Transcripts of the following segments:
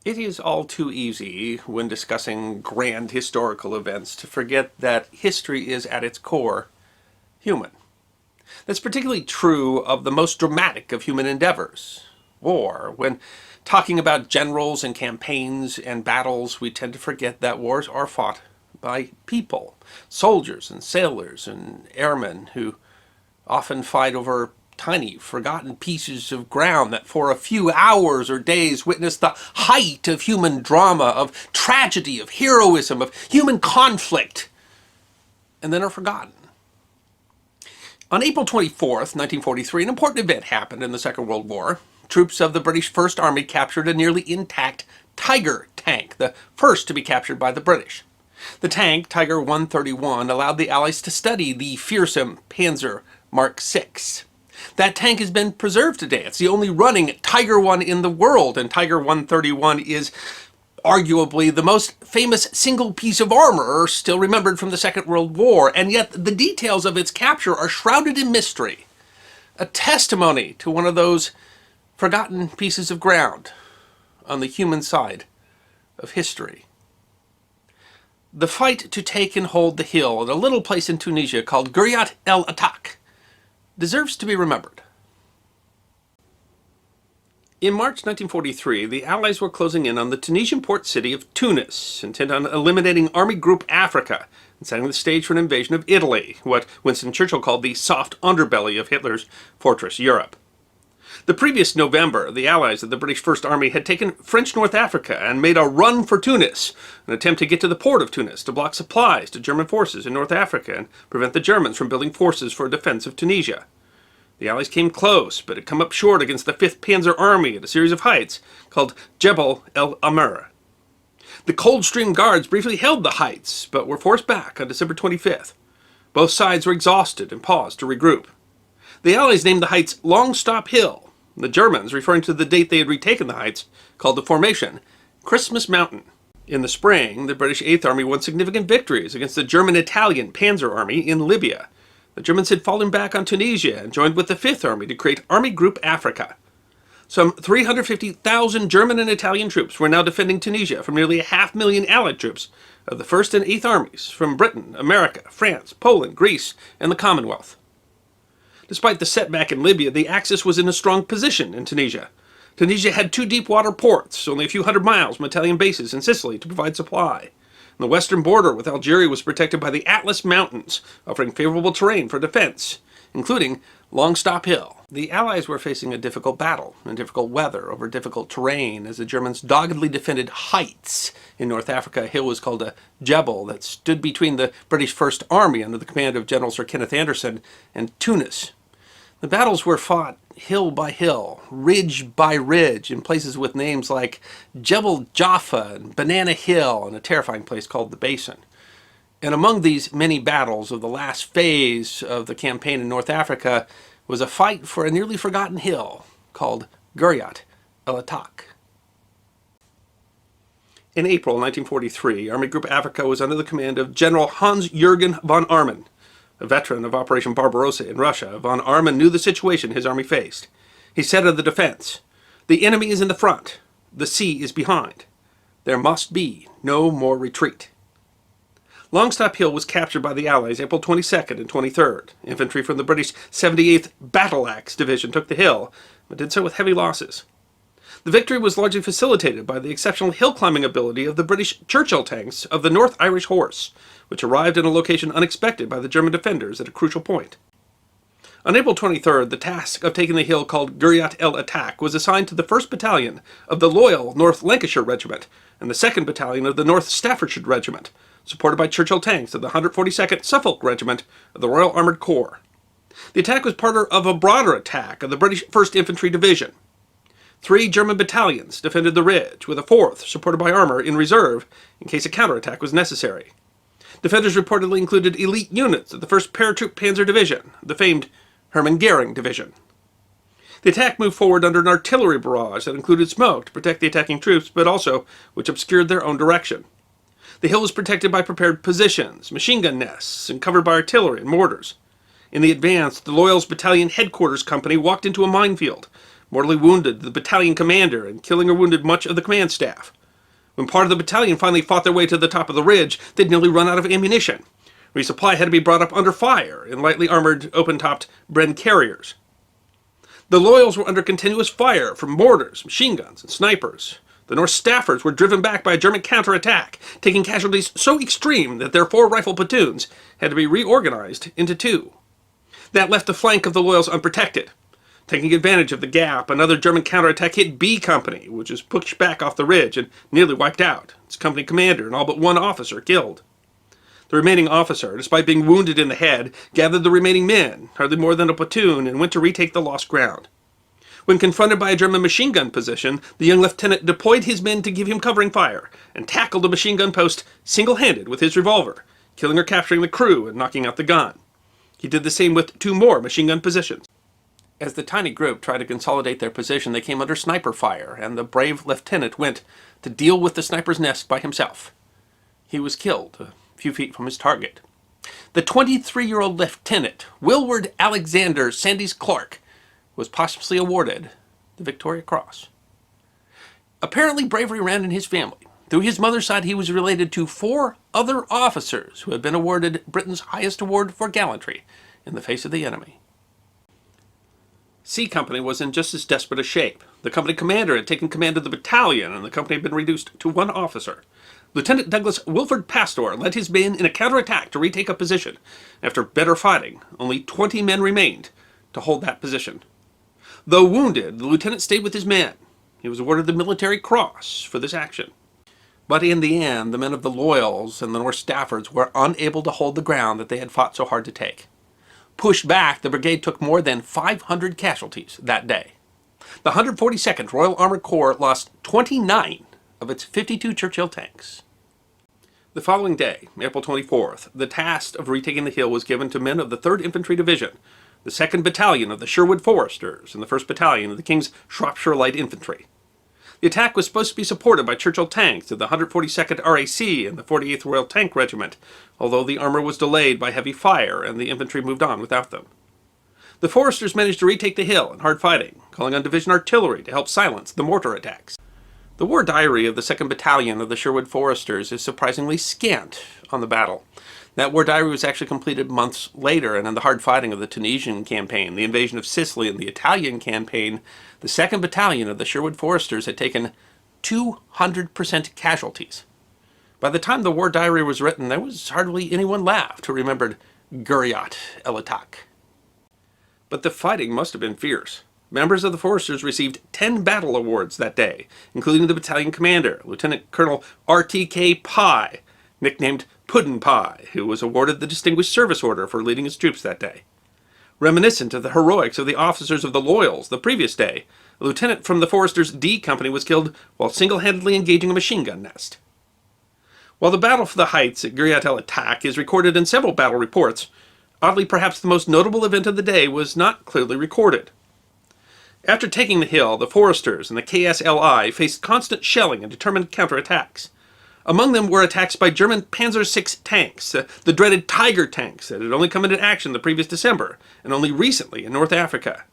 It is all too easy when discussing grand historical events to forget that history is at its core human. That's particularly true of the most dramatic of human endeavors, war. When talking about generals and campaigns and battles, we tend to forget that wars are fought by people, soldiers and sailors and airmen who often fight over tiny, forgotten pieces of ground that for a few hours or days witness the height of human drama, of tragedy, of heroism, of human conflict, and then are forgotten. On April 24th, 1943, an important event happened in the Second World War. Troops of the British First Army captured a nearly intact Tiger tank, the first to be captured by the British. The tank, Tiger 131, allowed the Allies to study the fearsome Panzer Mark VI. That tank has been preserved today. It's the only running Tiger 1 in the world, and Tiger 131 is arguably the most famous single piece of armor still remembered from the Second World War, and yet the details of its capture are shrouded in mystery. A testimony to one of those forgotten pieces of ground on the human side of history. The fight to take and hold the hill at a little place in Tunisia called Guriat Atach deserves to be remembered. In March 1943, the Allies were closing in on the Tunisian port city of Tunis, intent on eliminating Army Group Africa and setting the stage for an invasion of Italy, what Winston Churchill called the soft underbelly of Hitler's Fortress Europe. The previous November, the Allies of the British First Army had taken French North Africa and made a run for Tunis, an attempt to get to the port of Tunis to block supplies to German forces in North Africa and prevent the Germans from building forces for defense of Tunisia. The Allies came close, but had come up short against the 5th Panzer Army at a series of heights called Jebel el Amr. The Coldstream Guards briefly held the heights, but were forced back on December 25th. Both sides were exhausted and paused to regroup. The Allies named the heights Long Stop Hill. The Germans, referring to the date they had retaken the heights, called the formation Christmas Mountain. In the spring, the British 8th Army won significant victories against the German-Italian Panzer Army in Libya. The Germans had fallen back on Tunisia and joined with the 5th Army to create Army Group Africa. Some 350,000 German and Italian troops were now defending Tunisia from nearly 500,000 Allied troops of the 1st and 8th Armies from Britain, America, France, Poland, Greece, and the Commonwealth. Despite the setback in Libya, the Axis was in a strong position in Tunisia. Tunisia had 2 deep-water ports, only a few hundred miles from Italian bases in Sicily to provide supply. And the western border with Algeria was protected by the Atlas Mountains, offering favorable terrain for defense, including Long Stop Hill. The Allies were facing a difficult battle and difficult weather over difficult terrain as the Germans doggedly defended heights. In North Africa, a hill was called a Jebel that stood between the British First Army under the command of General Sir Kenneth Anderson and Tunis. The battles were fought hill by hill, ridge by ridge, in places with names like Jebel Jaffa and Banana Hill, and a terrifying place called the Basin. And among these many battles of the last phase of the campaign in North Africa was a fight for a nearly forgotten hill called Guriat Atach. In April 1943, Army Group Africa was under the command of General Hans-Jürgen von Arnim. A veteran of Operation Barbarossa in Russia, von Arnim knew the situation his army faced. He said of the defense, "The enemy is in the front. The sea is behind. There must be no more retreat." Long Stop Hill was captured by the Allies April 22nd and 23rd. Infantry from the British 78th Battle Axe Division took the hill, but did so with heavy losses. The victory was largely facilitated by the exceptional hill-climbing ability of the British Churchill tanks of the North Irish Horse, which arrived in a location unexpected by the German defenders at a crucial point. On April 23rd, the task of taking the hill called Guriat Atach was assigned to the 1st Battalion of the Loyal North Lancashire Regiment and the 2nd Battalion of the North Staffordshire Regiment, supported by Churchill tanks of the 142nd Suffolk Regiment of the Royal Armoured Corps. The attack was part of a broader attack of the British 1st Infantry Division. 3 German battalions defended the ridge, with a 4th, supported by armor, in reserve in case a counterattack was necessary. Defenders reportedly included elite units of the 1st Paratroop Panzer Division, the famed Hermann Goering Division. The attack moved forward under an artillery barrage that included smoke to protect the attacking troops, but also which obscured their own direction. The hill was protected by prepared positions, machine gun nests, and covered by artillery and mortars. In the advance, the Loyal's Battalion Headquarters Company walked into a minefield, mortally wounded the battalion commander and killing or wounded much of the command staff. When part of the battalion finally fought their way to the top of the ridge, they'd nearly run out of ammunition. Resupply had to be brought up under fire in lightly armored, open-topped Bren carriers. The Loyals were under continuous fire from mortars, machine guns, and snipers. The North Staffers were driven back by a German counterattack, taking casualties so extreme that their 4 rifle platoons had to be reorganized into 2. That left the flank of the Loyals unprotected. Taking advantage of the gap, another German counterattack hit B Company, which was pushed back off the ridge and nearly wiped out. Its company commander and all but 1 officer killed. The remaining officer, despite being wounded in the head, gathered the remaining men, hardly more than a platoon, and went to retake the lost ground. When confronted by a German machine gun position, the young lieutenant deployed his men to give him covering fire, and tackled the machine gun post single-handed with his revolver, killing or capturing the crew and knocking out the gun. He did the same with 2 more machine gun positions. As the tiny group tried to consolidate their position, they came under sniper fire, and the brave lieutenant went to deal with the sniper's nest by himself. He was killed a few feet from his target. The 23-year-old lieutenant, Willward Alexander Sandys Clark, was posthumously awarded the Victoria Cross. Apparently bravery ran in his family. Through his mother's side, he was related to 4 other officers who had been awarded Britain's highest award for gallantry in the face of the enemy. C Company was in just as desperate a shape. The company commander had taken command of the battalion, and the company had been reduced to 1 officer. Lieutenant Douglas Wilford Pastor led his men in a counterattack to retake a position. After bitter fighting, only 20 men remained to hold that position. Though wounded, the lieutenant stayed with his men. He was awarded the Military Cross for this action. But in the end, the men of the Loyals and the North Staffords were unable to hold the ground that they had fought so hard to take. Pushed back, the brigade took more than 500 casualties that day. The 142nd Royal Armoured Corps lost 29 of its 52 Churchill tanks. The following day, April 24th, the task of retaking the hill was given to men of the 3rd Infantry Division, the 2nd Battalion of the Sherwood Foresters, and the 1st Battalion of the King's Shropshire Light Infantry. The attack was supposed to be supported by Churchill tanks of the 142nd RAC and the 48th Royal Tank Regiment, although the armor was delayed by heavy fire and the infantry moved on without them. The Foresters managed to retake the hill in hard fighting, calling on division artillery to help silence the mortar attacks. The war diary of the 2nd Battalion of the Sherwood Foresters is surprisingly scant on the battle. That war diary was actually completed months later, and in the hard fighting of the Tunisian campaign, the invasion of Sicily, and the Italian campaign, the 2nd Battalion of the Sherwood Foresters had taken 200% casualties. By the time the war diary was written, there was hardly anyone left who remembered Guriat el Atach. But the fighting must have been fierce. Members of the Foresters received 10 battle awards that day, including the battalion commander, Lieutenant Colonel R.T.K. Pye, nicknamed Puddin' Pie, who was awarded the Distinguished Service Order for leading his troops that day. Reminiscent of the heroics of the officers of the Loyals the previous day, a lieutenant from the Foresters' D Company was killed while single-handedly engaging a machine gun nest. While the battle for the heights at Guriat el Atach is recorded in several battle reports, oddly perhaps the most notable event of the day was not clearly recorded. After taking the hill, the Foresters and the KSLI faced constant shelling and determined counterattacks. Among them were attacks by German Panzer VI tanks, the dreaded Tiger tanks that had only come into action the previous December, and only recently in North Africa.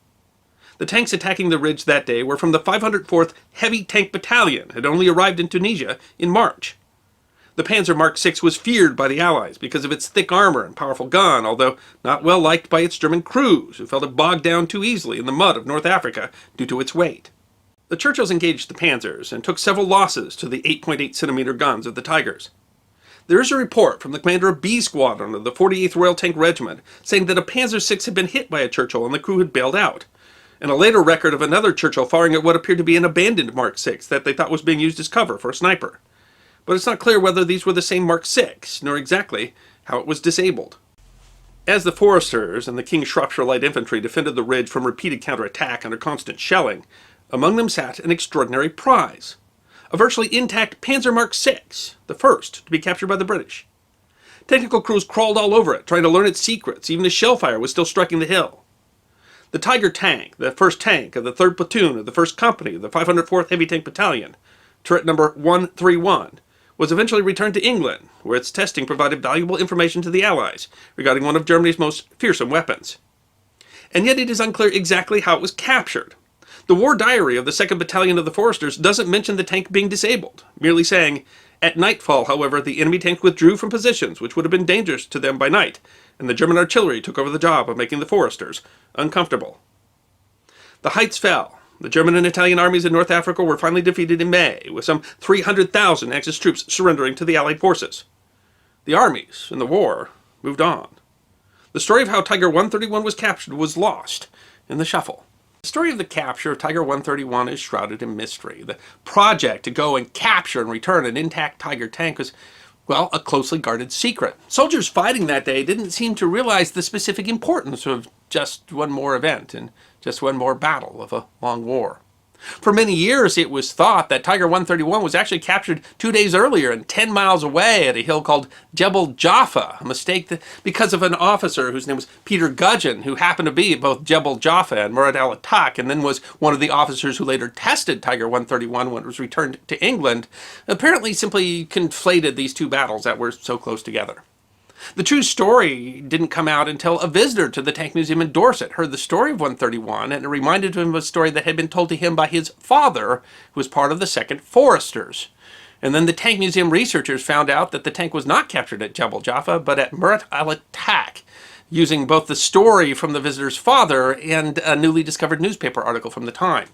The tanks attacking the ridge that day were from the 504th Heavy Tank Battalion, had only arrived in Tunisia in March. The Panzer Mark VI was feared by the Allies because of its thick armor and powerful gun, although not well liked by its German crews, who felt it bogged down too easily in the mud of North Africa due to its weight. The Churchills engaged the Panzers and took several losses to the 8.8 centimeter guns of the Tigers. There is a report from the commander of B Squadron of the 48th Royal Tank Regiment saying that a Panzer VI had been hit by a Churchill and the crew had bailed out, and a later record of another Churchill firing at what appeared to be an abandoned Mark VI that they thought was being used as cover for a sniper. But it's not clear whether these were the same Mark VI, nor exactly how it was disabled. As the Foresters and the King's Shropshire Light Infantry defended the ridge from repeated counterattack under constant shelling, among them sat an extraordinary prize, a virtually intact Panzer Mark VI, the first to be captured by the British. Technical crews crawled all over it, trying to learn its secrets, even as shell fire was still striking the hill. The Tiger tank, the first tank of the 3rd Platoon of the 1st Company of the 504th Heavy Tank Battalion, turret number 131, was eventually returned to England, where its testing provided valuable information to the Allies regarding one of Germany's most fearsome weapons. And yet it is unclear exactly how it was captured. The war diary of the 2nd Battalion of the Foresters doesn't mention the tank being disabled, merely saying, "At nightfall, however, the enemy tank withdrew from positions which would have been dangerous to them by night, and the German artillery took over the job of making the Foresters uncomfortable." The Heights fell. The German and Italian armies in North Africa were finally defeated in May, with some 300,000 Axis troops surrendering to the Allied forces. The armies in the war moved on. The story of how Tiger 131 was captured was lost in the shuffle. The story of the capture of Tiger 131 is shrouded in mystery. The project to go and capture and return an intact Tiger tank was, well, a closely guarded secret. Soldiers fighting that day didn't seem to realize the specific importance of just one more event and just one more battle of a long war. For many years, it was thought that Tiger 131 was actually captured 2 days earlier and 10 miles away at a hill called Jebel Jaffa, a mistake because of an officer whose name was Peter Gudgeon, who happened to be at both Jebel Jaffa and Murad al-Atach, and then was one of the officers who later tested Tiger 131 when it was returned to England, apparently simply conflated these two battles that were so close together. The true story didn't come out until a visitor to the Tank Museum in Dorset heard the story of 131, and it reminded him of a story that had been told to him by his father, who was part of the 2nd Foresters. And then the Tank Museum researchers found out that the tank was not captured at Jebel Jaffa, but at Murad al-Atach, using both the story from the visitor's father and a newly discovered newspaper article from the time.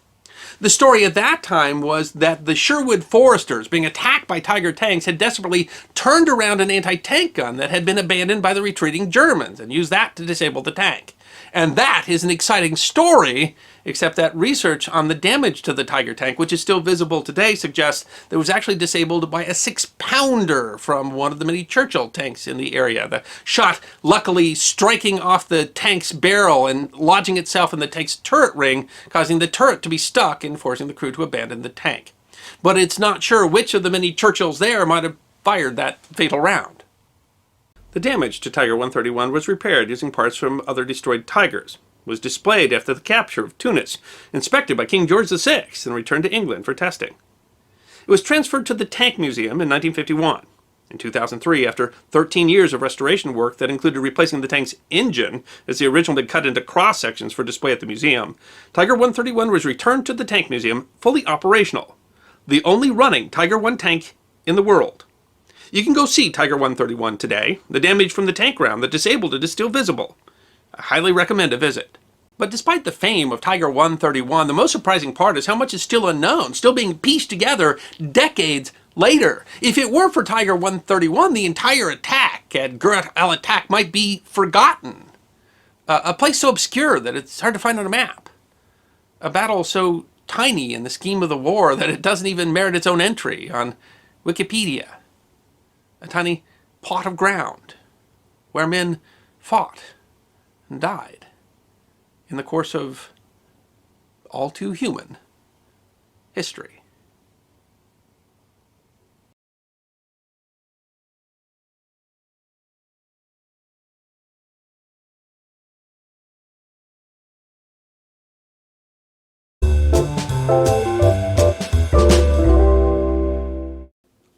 The story at that time was that the Sherwood Foresters, being attacked by Tiger tanks, had desperately turned around an anti-tank gun that had been abandoned by the retreating Germans and used that to disable the tank. And that is an exciting story, except that research on the damage to the Tiger tank, which is still visible today, suggests that it was actually disabled by a 6-pounder from one of the many Churchill tanks in the area. The shot luckily striking off the tank's barrel and lodging itself in the tank's turret ring, causing the turret to be stuck and forcing the crew to abandon the tank. But it's not sure which of the many Churchills there might have fired that fatal round. The damage to Tiger 131 was repaired using parts from other destroyed Tigers, was displayed after the capture of Tunis, inspected by King George VI, and returned to England for testing. It was transferred to the Tank Museum in 1951. In 2003, after 13 years of restoration work that included replacing the tank's engine, as the original had cut into cross-sections for display at the museum, Tiger 131 was returned to the Tank Museum fully operational, the only running Tiger 1 tank in the world. You can go see Tiger 131 today. The damage from the tank round that disabled it is still visible. I highly recommend a visit. But despite the fame of Tiger 131, the most surprising part is how much is still unknown, still being pieced together decades later. If it were for Tiger 131, the entire attack at Guriat al-Atach might be forgotten. A place so obscure that it's hard to find on a map. A battle so tiny in the scheme of the war that it doesn't even merit its own entry on Wikipedia. A tiny plot of ground where men fought and died in the course of all too human history.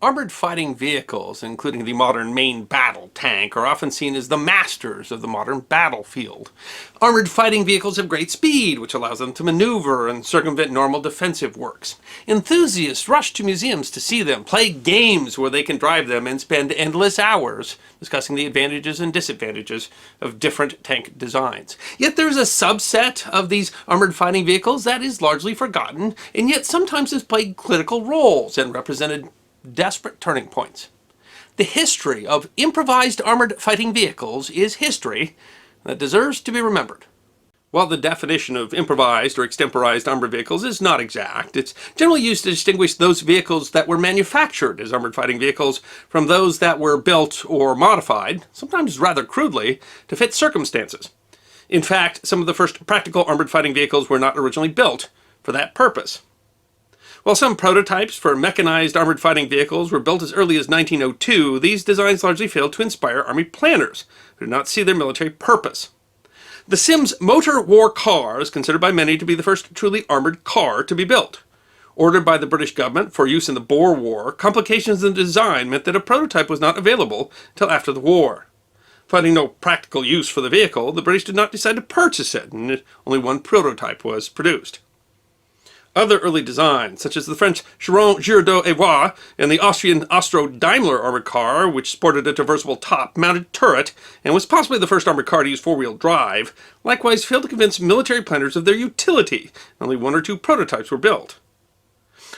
Armored fighting vehicles, including the modern main battle tank, are often seen as the masters of the modern battlefield. Armored fighting vehicles have great speed, which allows them to maneuver and circumvent normal defensive works. Enthusiasts rush to museums to see them, play games where they can drive them, and spend endless hours discussing the advantages and disadvantages of different tank designs. Yet there's a subset of these armored fighting vehicles that is largely forgotten, and yet sometimes has played critical roles and represented desperate turning points. The history of improvised armored fighting vehicles is history that deserves to be remembered. While the definition of improvised or extemporized armored vehicles is not exact, it's generally used to distinguish those vehicles that were manufactured as armored fighting vehicles from those that were built or modified, sometimes rather crudely, to fit circumstances. In fact, some of the first practical armored fighting vehicles were not originally built for that purpose. While some prototypes for mechanized armored fighting vehicles were built as early as 1902, these designs largely failed to inspire Army planners, who did not see their military purpose. The Sims motor war car is considered by many to be the first truly armored car to be built. Ordered by the British government for use in the Boer War, complications in the design meant that a prototype was not available until after the war. Finding no practical use for the vehicle, the British did not decide to purchase it, and only one prototype was produced. Other early designs, such as the French Chiron Girardot et Roy and the Austrian Austro-Daimler armored car, which sported a traversable top-mounted turret and was possibly the first armored car to use four-wheel drive, likewise failed to convince military planners of their utility. Only one or two prototypes were built.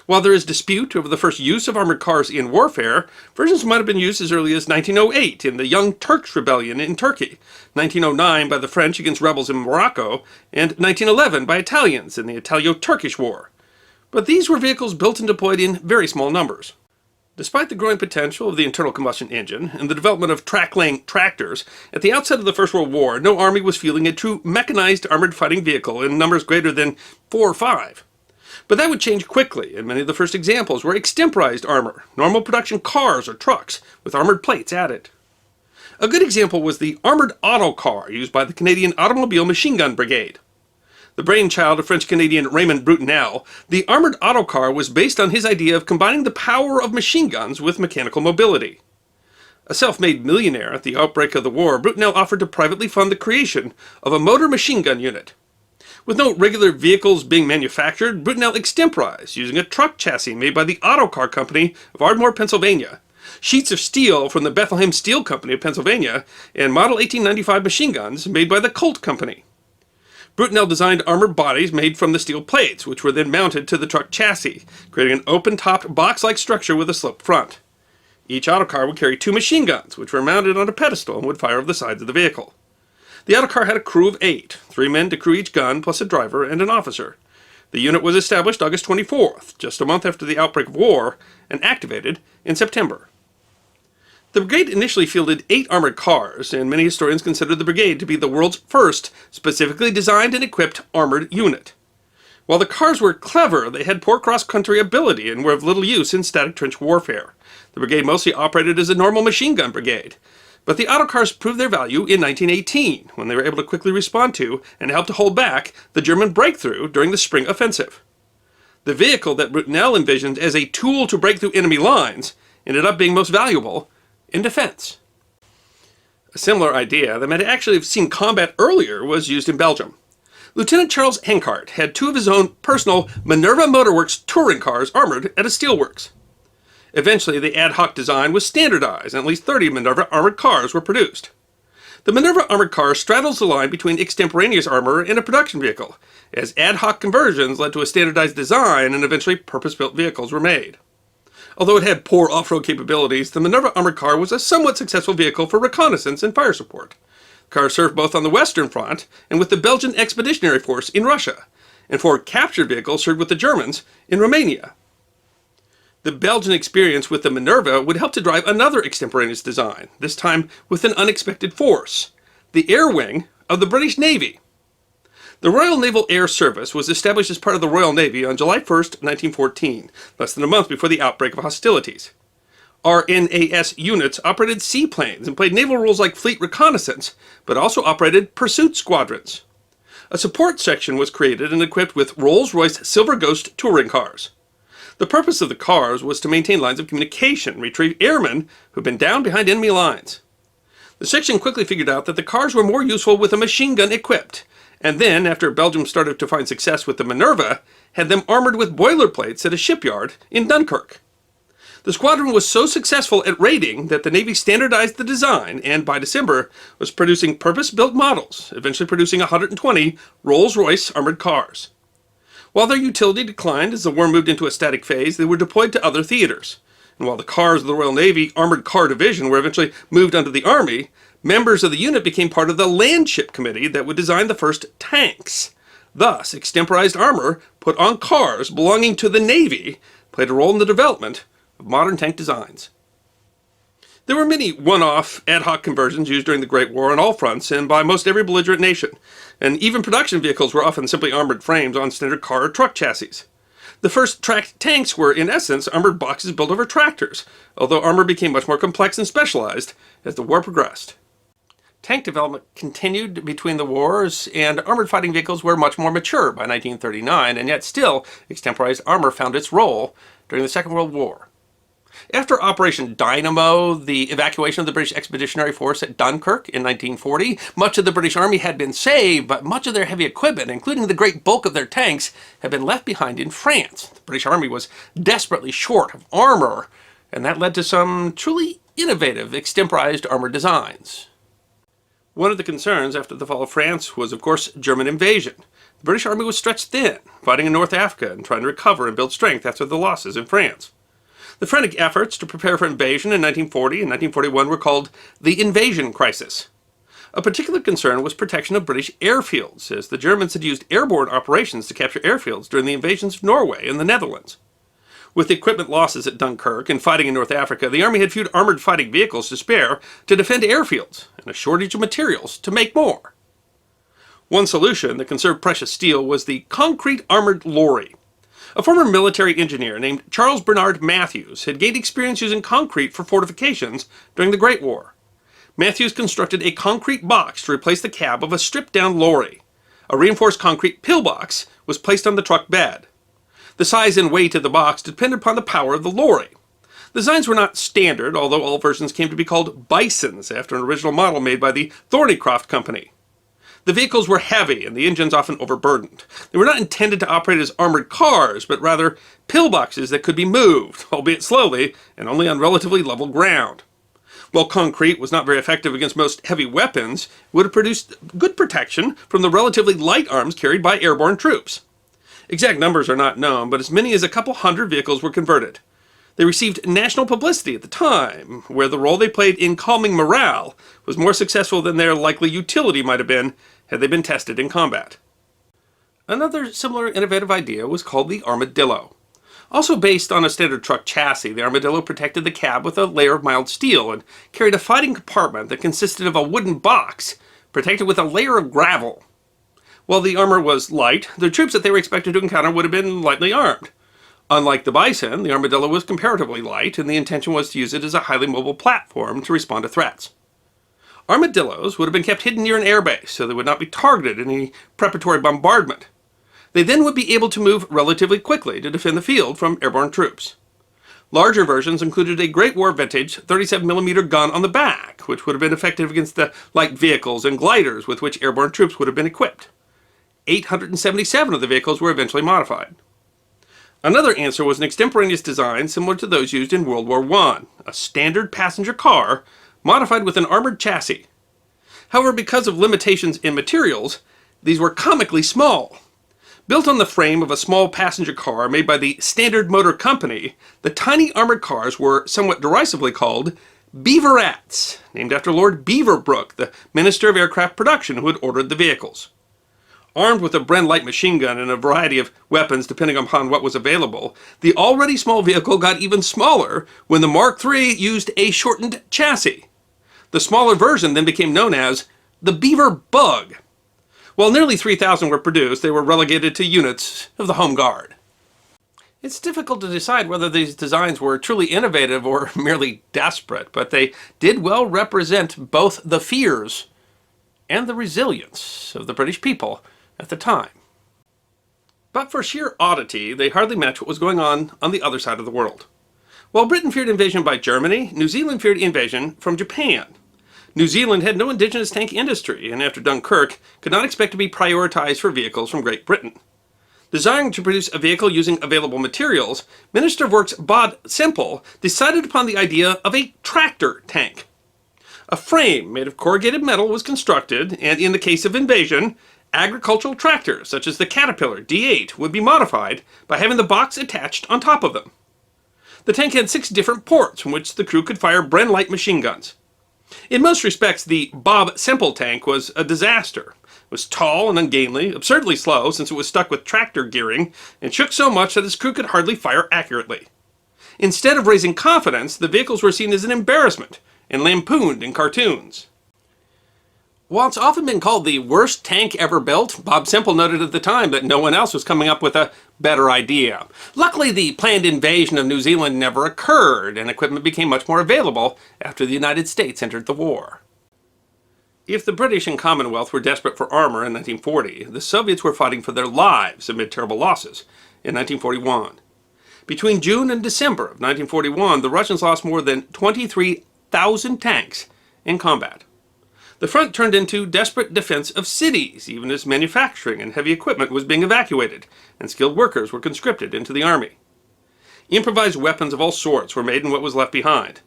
While there is dispute over the first use of armored cars in warfare, versions might have been used as early as 1908 in the Young Turks Rebellion in Turkey, 1909 by the French against rebels in Morocco, and 1911 by Italians in the Italo-Turkish War. But these were vehicles built and deployed in very small numbers. Despite the growing potential of the internal combustion engine and the development of track-laying tractors, at the outset of the First World War, no army was fielding a true mechanized armored fighting vehicle in numbers greater than 4 or 5. But that would change quickly, and many of the first examples were extemporized armor, normal production cars or trucks with armored plates added. A good example was the armored auto car used by the Canadian Automobile Machine Gun Brigade. The brainchild of French-Canadian Raymond Brutinel, the armored auto car was based on his idea of combining the power of machine guns with mechanical mobility. A self-made millionaire at the outbreak of the war, Brutinel offered to privately fund the creation of a motor machine gun unit. With no regular vehicles being manufactured, Brutinel extemporized using a truck chassis made by the Auto Car Company of Ardmore, Pennsylvania, sheets of steel from the Bethlehem Steel Company of Pennsylvania, and Model 1895 machine guns made by the Colt Company. Brutinel designed armored bodies made from the steel plates, which were then mounted to the truck chassis, creating an open-topped box-like structure with a sloped front. Each autocar would carry 2 machine guns, which were mounted on a pedestal and would fire over the sides of the vehicle. The autocar had a crew of 8, 3 men to crew each gun, plus a driver and an officer. The unit was established August 24th, just a month after the outbreak of war, and activated in September. The brigade initially fielded 8 armored cars, and many historians consider the brigade to be the world's first specifically designed and equipped armored unit. While the cars were clever, they had poor cross-country ability and were of little use in static trench warfare. The brigade mostly operated as a normal machine gun brigade. But the autocars proved their value in 1918, when they were able to quickly respond to and help to hold back the German breakthrough during the Spring Offensive. The vehicle that Brutinel envisioned as a tool to break through enemy lines ended up being most valuable in defense. A similar idea that might actually have seen combat earlier was used in Belgium. Lieutenant Charles Henkart had 2 of his own personal Minerva Motorworks touring cars armored at a steelworks. Eventually, the ad hoc design was standardized, and at least 30 Minerva armored cars were produced. The Minerva armored car straddles the line between extemporaneous armor and a production vehicle, as ad hoc conversions led to a standardized design and eventually purpose-built vehicles were made. Although it had poor off-road capabilities, the Minerva armored car was a somewhat successful vehicle for reconnaissance and fire support. The car served both on the Western Front and with the Belgian Expeditionary Force in Russia, and 4 captured vehicles served with the Germans in Romania. The Belgian experience with the Minerva would help to drive another extemporaneous design, this time with an unexpected force, the air wing of the British Navy. The Royal Naval Air Service was established as part of the Royal Navy on July 1st, 1914, less than a month before the outbreak of hostilities. RNAS units operated seaplanes and played naval roles like fleet reconnaissance, but also operated pursuit squadrons. A support section was created and equipped with Rolls-Royce Silver Ghost touring cars. The purpose of the cars was to maintain lines of communication and retrieve airmen who had been down behind enemy lines. The section quickly figured out that the cars were more useful with a machine gun equipped, and then, after Belgium started to find success with the Minerva, had them armored with boilerplates at a shipyard in Dunkirk. The squadron was so successful at raiding that the Navy standardized the design and, by December, was producing purpose-built models, eventually producing 120 Rolls-Royce armored cars. While their utility declined as the war moved into a static phase, they were deployed to other theaters. And while the cars of the Royal Navy Armored Car Division were eventually moved under the Army, members of the unit became part of the Landship Committee that would design the first tanks. Thus, extemporized armor put on cars belonging to the Navy played a role in the development of modern tank designs. There were many one-off, ad hoc conversions used during the Great War on all fronts and by most every belligerent nation, and even production vehicles were often simply armored frames on standard car or truck chassis. The first tracked tanks were, in essence, armored boxes built over tractors, although armor became much more complex and specialized as the war progressed. Tank development continued between the wars, and armored fighting vehicles were much more mature by 1939, and yet still, extemporized armor found its role during the Second World War. After Operation Dynamo, the evacuation of the British Expeditionary Force at Dunkirk in 1940, much of the British Army had been saved, but much of their heavy equipment, including the great bulk of their tanks, had been left behind in France. The British Army was desperately short of armor, and that led to some truly innovative extemporized armor designs. One of the concerns after the fall of France was, of course, German invasion. The British Army was stretched thin, fighting in North Africa and trying to recover and build strength after the losses in France. The frantic efforts to prepare for invasion in 1940 and 1941 were called the invasion crisis. A particular concern was protection of British airfields, as the Germans had used airborne operations to capture airfields during the invasions of Norway and the Netherlands. With the equipment losses at Dunkirk and fighting in North Africa, the Army had few armored fighting vehicles to spare to defend airfields, and a shortage of materials to make more. One solution that conserved precious steel was the concrete armored lorry. A former military engineer named Charles Bernard Matthews had gained experience using concrete for fortifications during the Great War. Matthews constructed a concrete box to replace the cab of a stripped-down lorry. A reinforced concrete pillbox was placed on the truck bed. The size and weight of the box depended upon the power of the lorry. The designs were not standard, although all versions came to be called Bisons after an original model made by the Thornycroft Company. The vehicles were heavy and the engines often overburdened. They were not intended to operate as armored cars, but rather pillboxes that could be moved, albeit slowly and only on relatively level ground. While concrete was not very effective against most heavy weapons, it would have produced good protection from the relatively light arms carried by airborne troops. Exact numbers are not known, but as many as a couple hundred vehicles were converted. They received national publicity at the time, where the role they played in calming morale was more successful than their likely utility might have been had they been tested in combat. Another similar innovative idea was called the armadillo. Also based on a standard truck chassis, the armadillo protected the cab with a layer of mild steel and carried a fighting compartment that consisted of a wooden box protected with a layer of gravel. While the armor was light, the troops that they were expected to encounter would have been lightly armed. Unlike the Bison, the armadillo was comparatively light, and the intention was to use it as a highly mobile platform to respond to threats. Armadillos would have been kept hidden near an airbase, so they would not be targeted in any preparatory bombardment. They then would be able to move relatively quickly to defend the field from airborne troops. Larger versions included a Great War vintage 37mm gun on the back, which would have been effective against the light vehicles and gliders with which airborne troops would have been equipped. 877 of the vehicles were eventually modified. Another answer was an extemporaneous design similar to those used in World War I, a standard passenger car modified with an armored chassis. However, because of limitations in materials, these were comically small. Built on the frame of a small passenger car made by the Standard Motor Company, the tiny armored cars were somewhat derisively called Beaverats, named after Lord Beaverbrook, the Minister of Aircraft Production who had ordered the vehicles. Armed with a Bren light machine gun and a variety of weapons depending upon what was available, the already small vehicle got even smaller when the Mark III used a shortened chassis. The smaller version then became known as the Beaver Bug. While nearly 3,000 were produced, they were relegated to units of the Home Guard. It's difficult to decide whether these designs were truly innovative or merely desperate, but they did well represent both the fears and the resilience of the British people at the time. But for sheer oddity, they hardly match what was going on the other side of the world. While Britain feared invasion by Germany, New Zealand feared invasion from Japan. New Zealand had no indigenous tank industry, and after Dunkirk, could not expect to be prioritized for vehicles from Great Britain. Desiring to produce a vehicle using available materials, Minister of Works Bob Semple decided upon the idea of a tractor tank. A frame made of corrugated metal was constructed, and in the case of invasion, agricultural tractors such as the Caterpillar D8 would be modified by having the box attached on top of them. The tank had 6 different ports from which the crew could fire Bren light machine guns. In most respects, the Bob Semple tank was a disaster. It was tall and ungainly, absurdly slow since it was stuck with tractor gearing, and shook so much that its crew could hardly fire accurately. Instead of raising confidence, the vehicles were seen as an embarrassment and lampooned in cartoons. While it's often been called the worst tank ever built, Bob Semple noted at the time that no one else was coming up with a better idea. Luckily, the planned invasion of New Zealand never occurred, and equipment became much more available after the United States entered the war. If the British and Commonwealth were desperate for armor in 1940, the Soviets were fighting for their lives amid terrible losses in 1941. Between June and December of 1941, the Russians lost more than 23,000 tanks in combat. The front turned into desperate defense of cities, even as manufacturing and heavy equipment was being evacuated, and skilled workers were conscripted into the army. Improvised weapons of all sorts were made in what was left behind.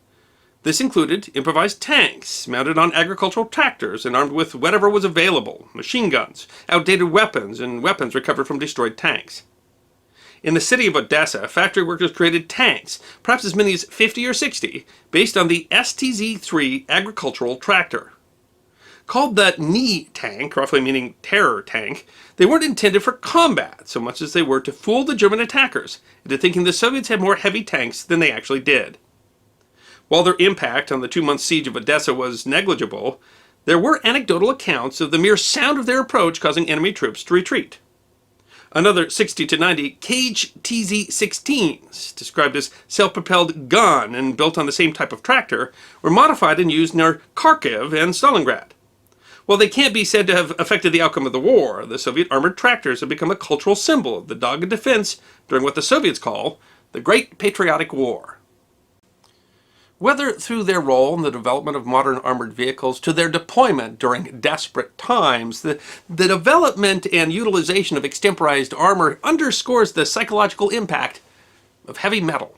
This included improvised tanks, mounted on agricultural tractors and armed with whatever was available, machine guns, outdated weapons, and weapons recovered from destroyed tanks. In the city of Odessa, factory workers created tanks, perhaps as many as 50 or 60, based on the STZ-3 agricultural tractor. Called the knee tank, roughly meaning terror tank, they weren't intended for combat so much as they were to fool the German attackers into thinking the Soviets had more heavy tanks than they actually did. While their impact on the 2-month siege of Odessa was negligible, there were anecdotal accounts of the mere sound of their approach causing enemy troops to retreat. Another 60 to 90 Cage TZ-16s, described as self-propelled gun and built on the same type of tractor, were modified and used near Kharkiv and Stalingrad. While they can't be said to have affected the outcome of the war, the Soviet armored tractors have become a cultural symbol of the dogged defense during what the Soviets call the Great Patriotic War. Whether through their role in the development of modern armored vehicles to their deployment during desperate times, the development and utilization of extemporized armor underscores the psychological impact of heavy metal.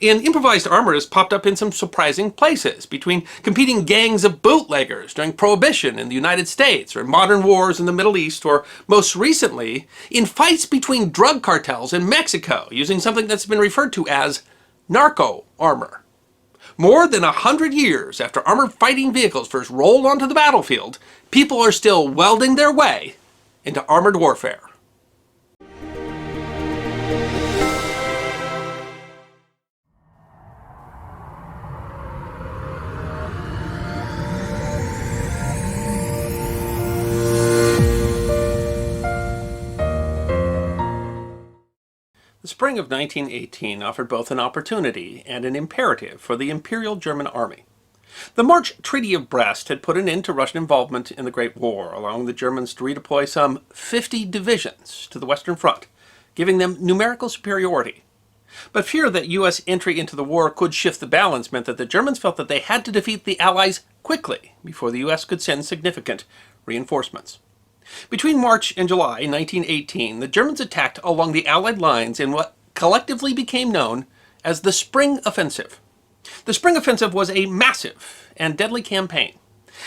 And improvised armor has popped up in some surprising places, between competing gangs of bootleggers during Prohibition in the United States, or modern wars in the Middle East, or most recently, in fights between drug cartels in Mexico, using something that's been referred to as narco armor. More than 100 years after armored fighting vehicles first rolled onto the battlefield, people are still welding their way into armored warfare. The spring of 1918 offered both an opportunity and an imperative for the Imperial German Army. The March Treaty of Brest had put an end to Russian involvement in the Great War, allowing the Germans to redeploy some 50 divisions to the Western Front, giving them numerical superiority. But fear that U.S. entry into the war could shift the balance meant that the Germans felt that they had to defeat the Allies quickly before the U.S. could send significant reinforcements. Between March and July 1918, the Germans attacked along the Allied lines in what collectively became known as the Spring Offensive. The Spring Offensive was a massive and deadly campaign,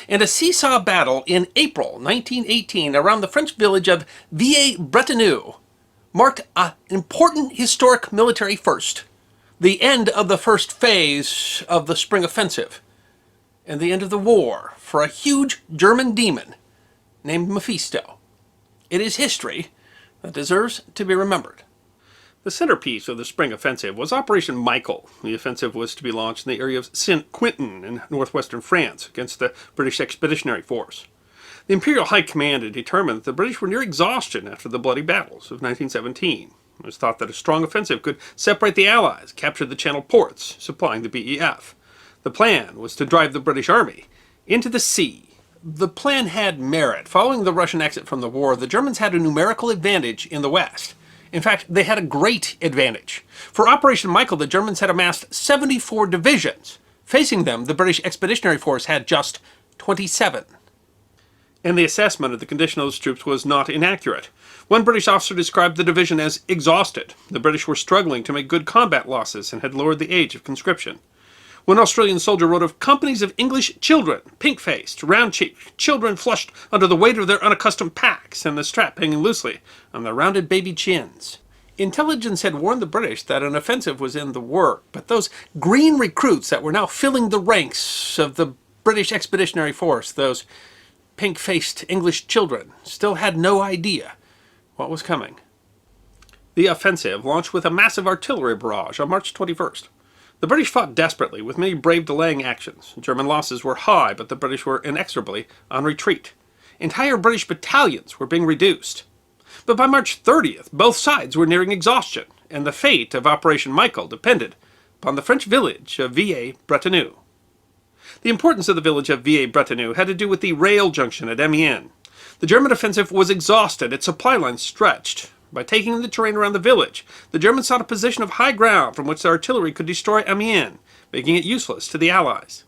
and a seesaw battle in April 1918 around the French village of Villers-Bretonneux marked an important historic military first, the end of the first phase of the Spring Offensive, and the end of the war for a huge German demon named Mephisto. It is history that deserves to be remembered. The centerpiece of the Spring Offensive was Operation Michael. The offensive was to be launched in the area of Saint-Quentin in northwestern France against the British Expeditionary Force. The Imperial High Command had determined that the British were near exhaustion after the bloody battles of 1917. It was thought that a strong offensive could separate the Allies, capture the Channel ports, supplying the BEF. The plan was to drive the British Army into the sea. The plan had merit. Following the Russian exit from the war, the Germans had a numerical advantage in the West. In fact, they had a great advantage. For Operation Michael, the Germans had amassed 74 divisions. Facing them, the British Expeditionary Force had just 27. And the assessment of the condition of those troops was not inaccurate. One British officer described the division as exhausted. The British were struggling to make good combat losses and had lowered the age of conscription. One Australian soldier wrote of companies of English children, pink-faced, round-cheeked, children flushed under the weight of their unaccustomed packs and the strap hanging loosely on their rounded baby chins. Intelligence had warned the British that an offensive was in the work, but those green recruits that were now filling the ranks of the British Expeditionary Force, those pink-faced English children, still had no idea what was coming. The offensive launched with a massive artillery barrage on March 21st. The British fought desperately, with many brave delaying actions. German losses were high, but the British were inexorably on retreat. Entire British battalions were being reduced. But by March 30th, both sides were nearing exhaustion, and the fate of Operation Michael depended upon the French village of Villers-Bretonneux. The importance of the village of Villers-Bretonneux had to do with the rail junction at Amiens. The German offensive was exhausted, its supply lines stretched. By taking the terrain around the village, the Germans sought a position of high ground from which their artillery could destroy Amiens, making it useless to the Allies.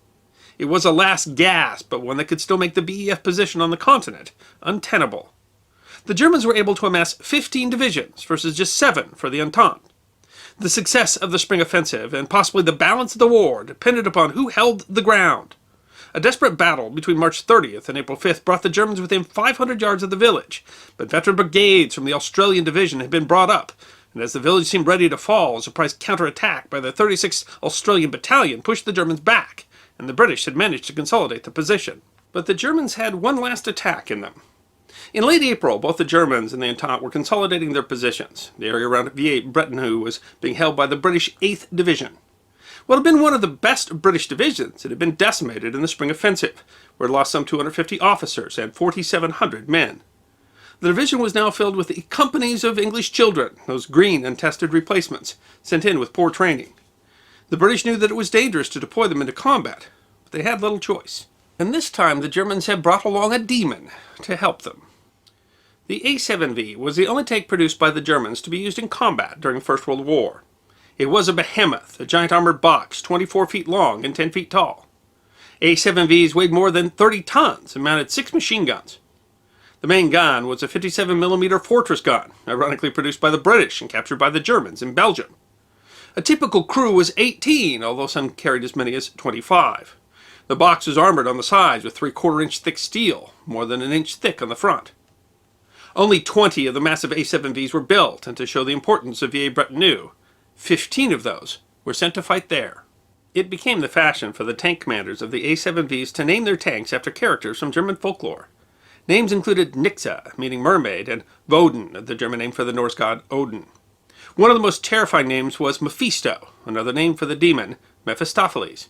It was a last gasp, but one that could still make the BEF position on the continent untenable. The Germans were able to amass 15 divisions versus just 7 for the Entente. The success of the spring offensive, and possibly the balance of the war, depended upon who held the ground. A desperate battle between March 30th and April 5th brought the Germans within 500 yards of the village, but veteran brigades from the Australian Division had been brought up, and as the village seemed ready to fall, a surprise counterattack by the 36th Australian Battalion pushed the Germans back, and the British had managed to consolidate the position. But the Germans had one last attack in them. In late April, both the Germans and the Entente were consolidating their positions. The area around Villers-Bretonneux was being held by the British 8th Division. What had been one of the best British divisions, it had been decimated in the spring offensive, where it lost some 250 officers and 4,700 men. The division was now filled with the companies of English children, those green and tested replacements, sent in with poor training. The British knew that it was dangerous to deploy them into combat, but they had little choice. And this time the Germans had brought along a demon to help them. The A7V was the only tank produced by the Germans to be used in combat during the First World War. It was a behemoth, a giant armored box 24 feet long and 10 feet tall. A7Vs weighed more than 30 tons and mounted 6 machine guns. The main gun was a 57mm Fortress gun, ironically produced by the British and captured by the Germans in Belgium. A typical crew was 18, although some carried as many as 25. The box was armored on the sides with 3/4 inch thick steel, more than an inch thick on the front. Only 20 of the massive A7Vs were built, and to show the importance of Villers-Bretonneux, 15 of those were sent to fight there. It became the fashion for the tank commanders of the A7Vs to name their tanks after characters from German folklore. Names included Nixa, meaning mermaid, and Woden, the German name for the Norse god Odin. One of the most terrifying names was Mephisto, another name for the demon Mephistopheles.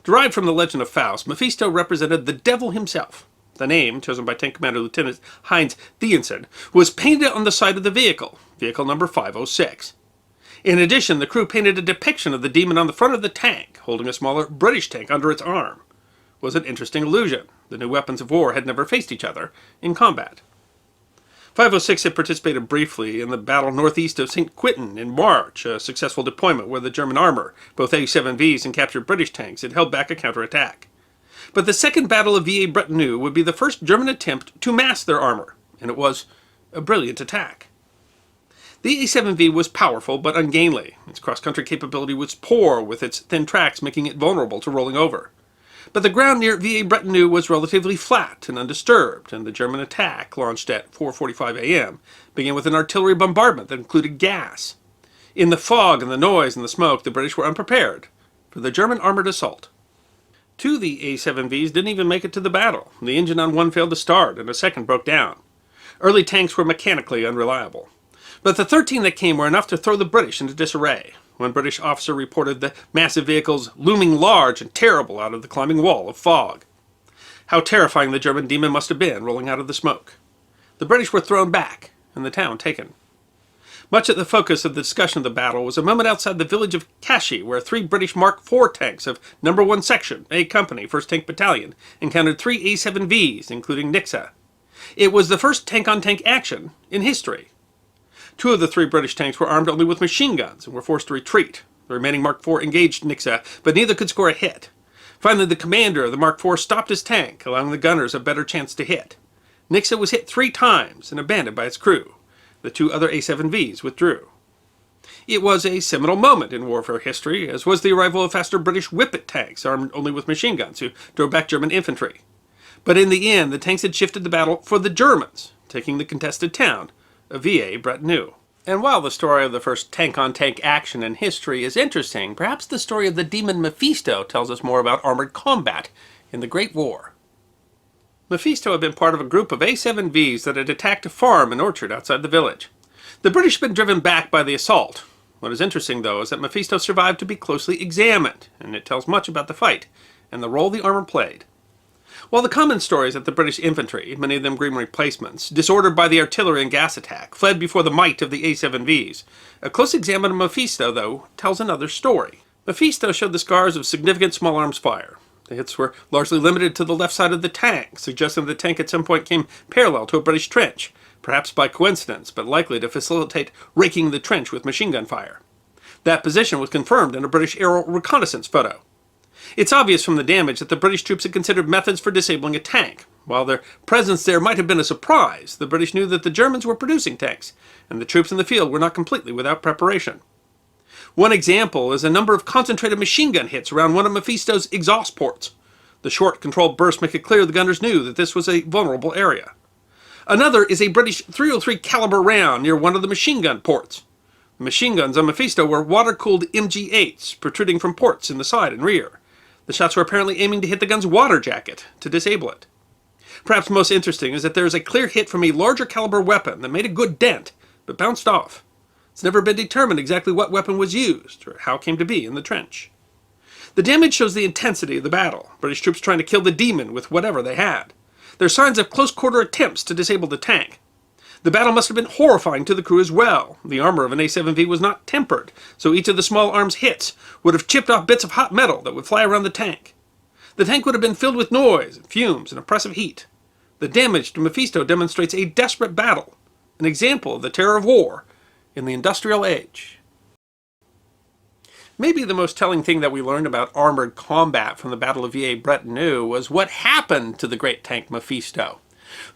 Derived from the legend of Faust, Mephisto represented the devil himself. The name, chosen by Tank Commander Lieutenant Heinz Thiessen, was painted on the side of the vehicle number 506. In addition, the crew painted a depiction of the demon on the front of the tank, holding a smaller British tank under its arm. It was an interesting illusion. The new weapons of war had never faced each other in combat. 506 had participated briefly in the battle northeast of St. Quentin in March, a successful deployment where the German armor, both A7Vs and captured British tanks, had held back a counterattack. But the Second Battle of Villers-Bretonneux would be the first German attempt to mass their armor, and it was a brilliant attack. The A7V was powerful but ungainly. Its cross-country capability was poor, with its thin tracks making it vulnerable to rolling over. But the ground near Villers-Bretonneux was relatively flat and undisturbed, and the German attack, launched at 4:45 a.m., began with an artillery bombardment that included gas. In the fog and the noise and the smoke, the British were unprepared for the German armored assault. 2 of the A7Vs didn't even make it to the battle. The engine on one failed to start, and a second broke down. Early tanks were mechanically unreliable. But the 13 that came were enough to throw the British into disarray. One British officer reported the massive vehicles looming large and terrible out of the climbing wall of fog. How terrifying the German demon must have been rolling out of the smoke. The British were thrown back, and the town taken. Much at the focus of the discussion of the battle was a moment outside the village of Kashi, where 3 British Mark IV tanks of No. 1 Section, A Company, 1st Tank Battalion, encountered 3 A7Vs, including Nixa. It was the first tank-on-tank action in history. 2 of the 3 British tanks were armed only with machine guns and were forced to retreat. The remaining Mark IV engaged Nixa, but neither could score a hit. Finally, the commander of the Mark IV stopped his tank, allowing the gunners a better chance to hit. Nixa was hit 3 times and abandoned by its crew. The 2 other A7Vs withdrew. It was a seminal moment in warfare history, as was the arrival of faster British Whippet tanks armed only with machine guns who drove back German infantry. But in the end, the tanks had shifted the battle for the Germans, taking the contested town of Villers-Bretonneux. And while the story of the first tank-on-tank action in history is interesting, perhaps the story of the demon Mephisto tells us more about armored combat in the Great War. Mephisto had been part of a group of A7Vs that had attacked a farm and orchard outside the village. The British had been driven back by the assault. What is interesting, though, is that Mephisto survived to be closely examined, and it tells much about the fight and the role the armor played. While the common story is that the British infantry, many of them green replacements, disordered by the artillery and gas attack, fled before the might of the A7Vs, a close examination of Mephisto, though, tells another story. Mephisto showed the scars of significant small arms fire. The hits were largely limited to the left side of the tank, suggesting the tank at some point came parallel to a British trench, perhaps by coincidence, but likely to facilitate raking the trench with machine gun fire. That position was confirmed in a British aerial reconnaissance photo. It's obvious from the damage that the British troops had considered methods for disabling a tank. While their presence there might have been a surprise, the British knew that the Germans were producing tanks, and the troops in the field were not completely without preparation. One example is a number of concentrated machine gun hits around one of Mephisto's exhaust ports. The short, controlled bursts make it clear the gunners knew that this was a vulnerable area. Another is a British .303 caliber round near one of the machine gun ports. The machine guns on Mephisto were water-cooled MG8s protruding from ports in the side and rear. The shots were apparently aiming to hit the gun's water jacket to disable it. Perhaps most interesting is that there is a clear hit from a larger caliber weapon that made a good dent, but bounced off. It's never been determined exactly what weapon was used, or how it came to be in the trench. The damage shows the intensity of the battle, British troops trying to kill the demon with whatever they had. There are signs of close-quarter attempts to disable the tank. The battle must have been horrifying to the crew as well. The armor of an A7V was not tempered, so each of the small arms hits would have chipped off bits of hot metal that would fly around the tank. The tank would have been filled with noise, and fumes, and oppressive heat. The damage to Mephisto demonstrates a desperate battle, an example of the terror of war in the industrial age. Maybe the most telling thing that we learned about armored combat from the Battle of Villers-Bretonneux was what happened to the great tank Mephisto.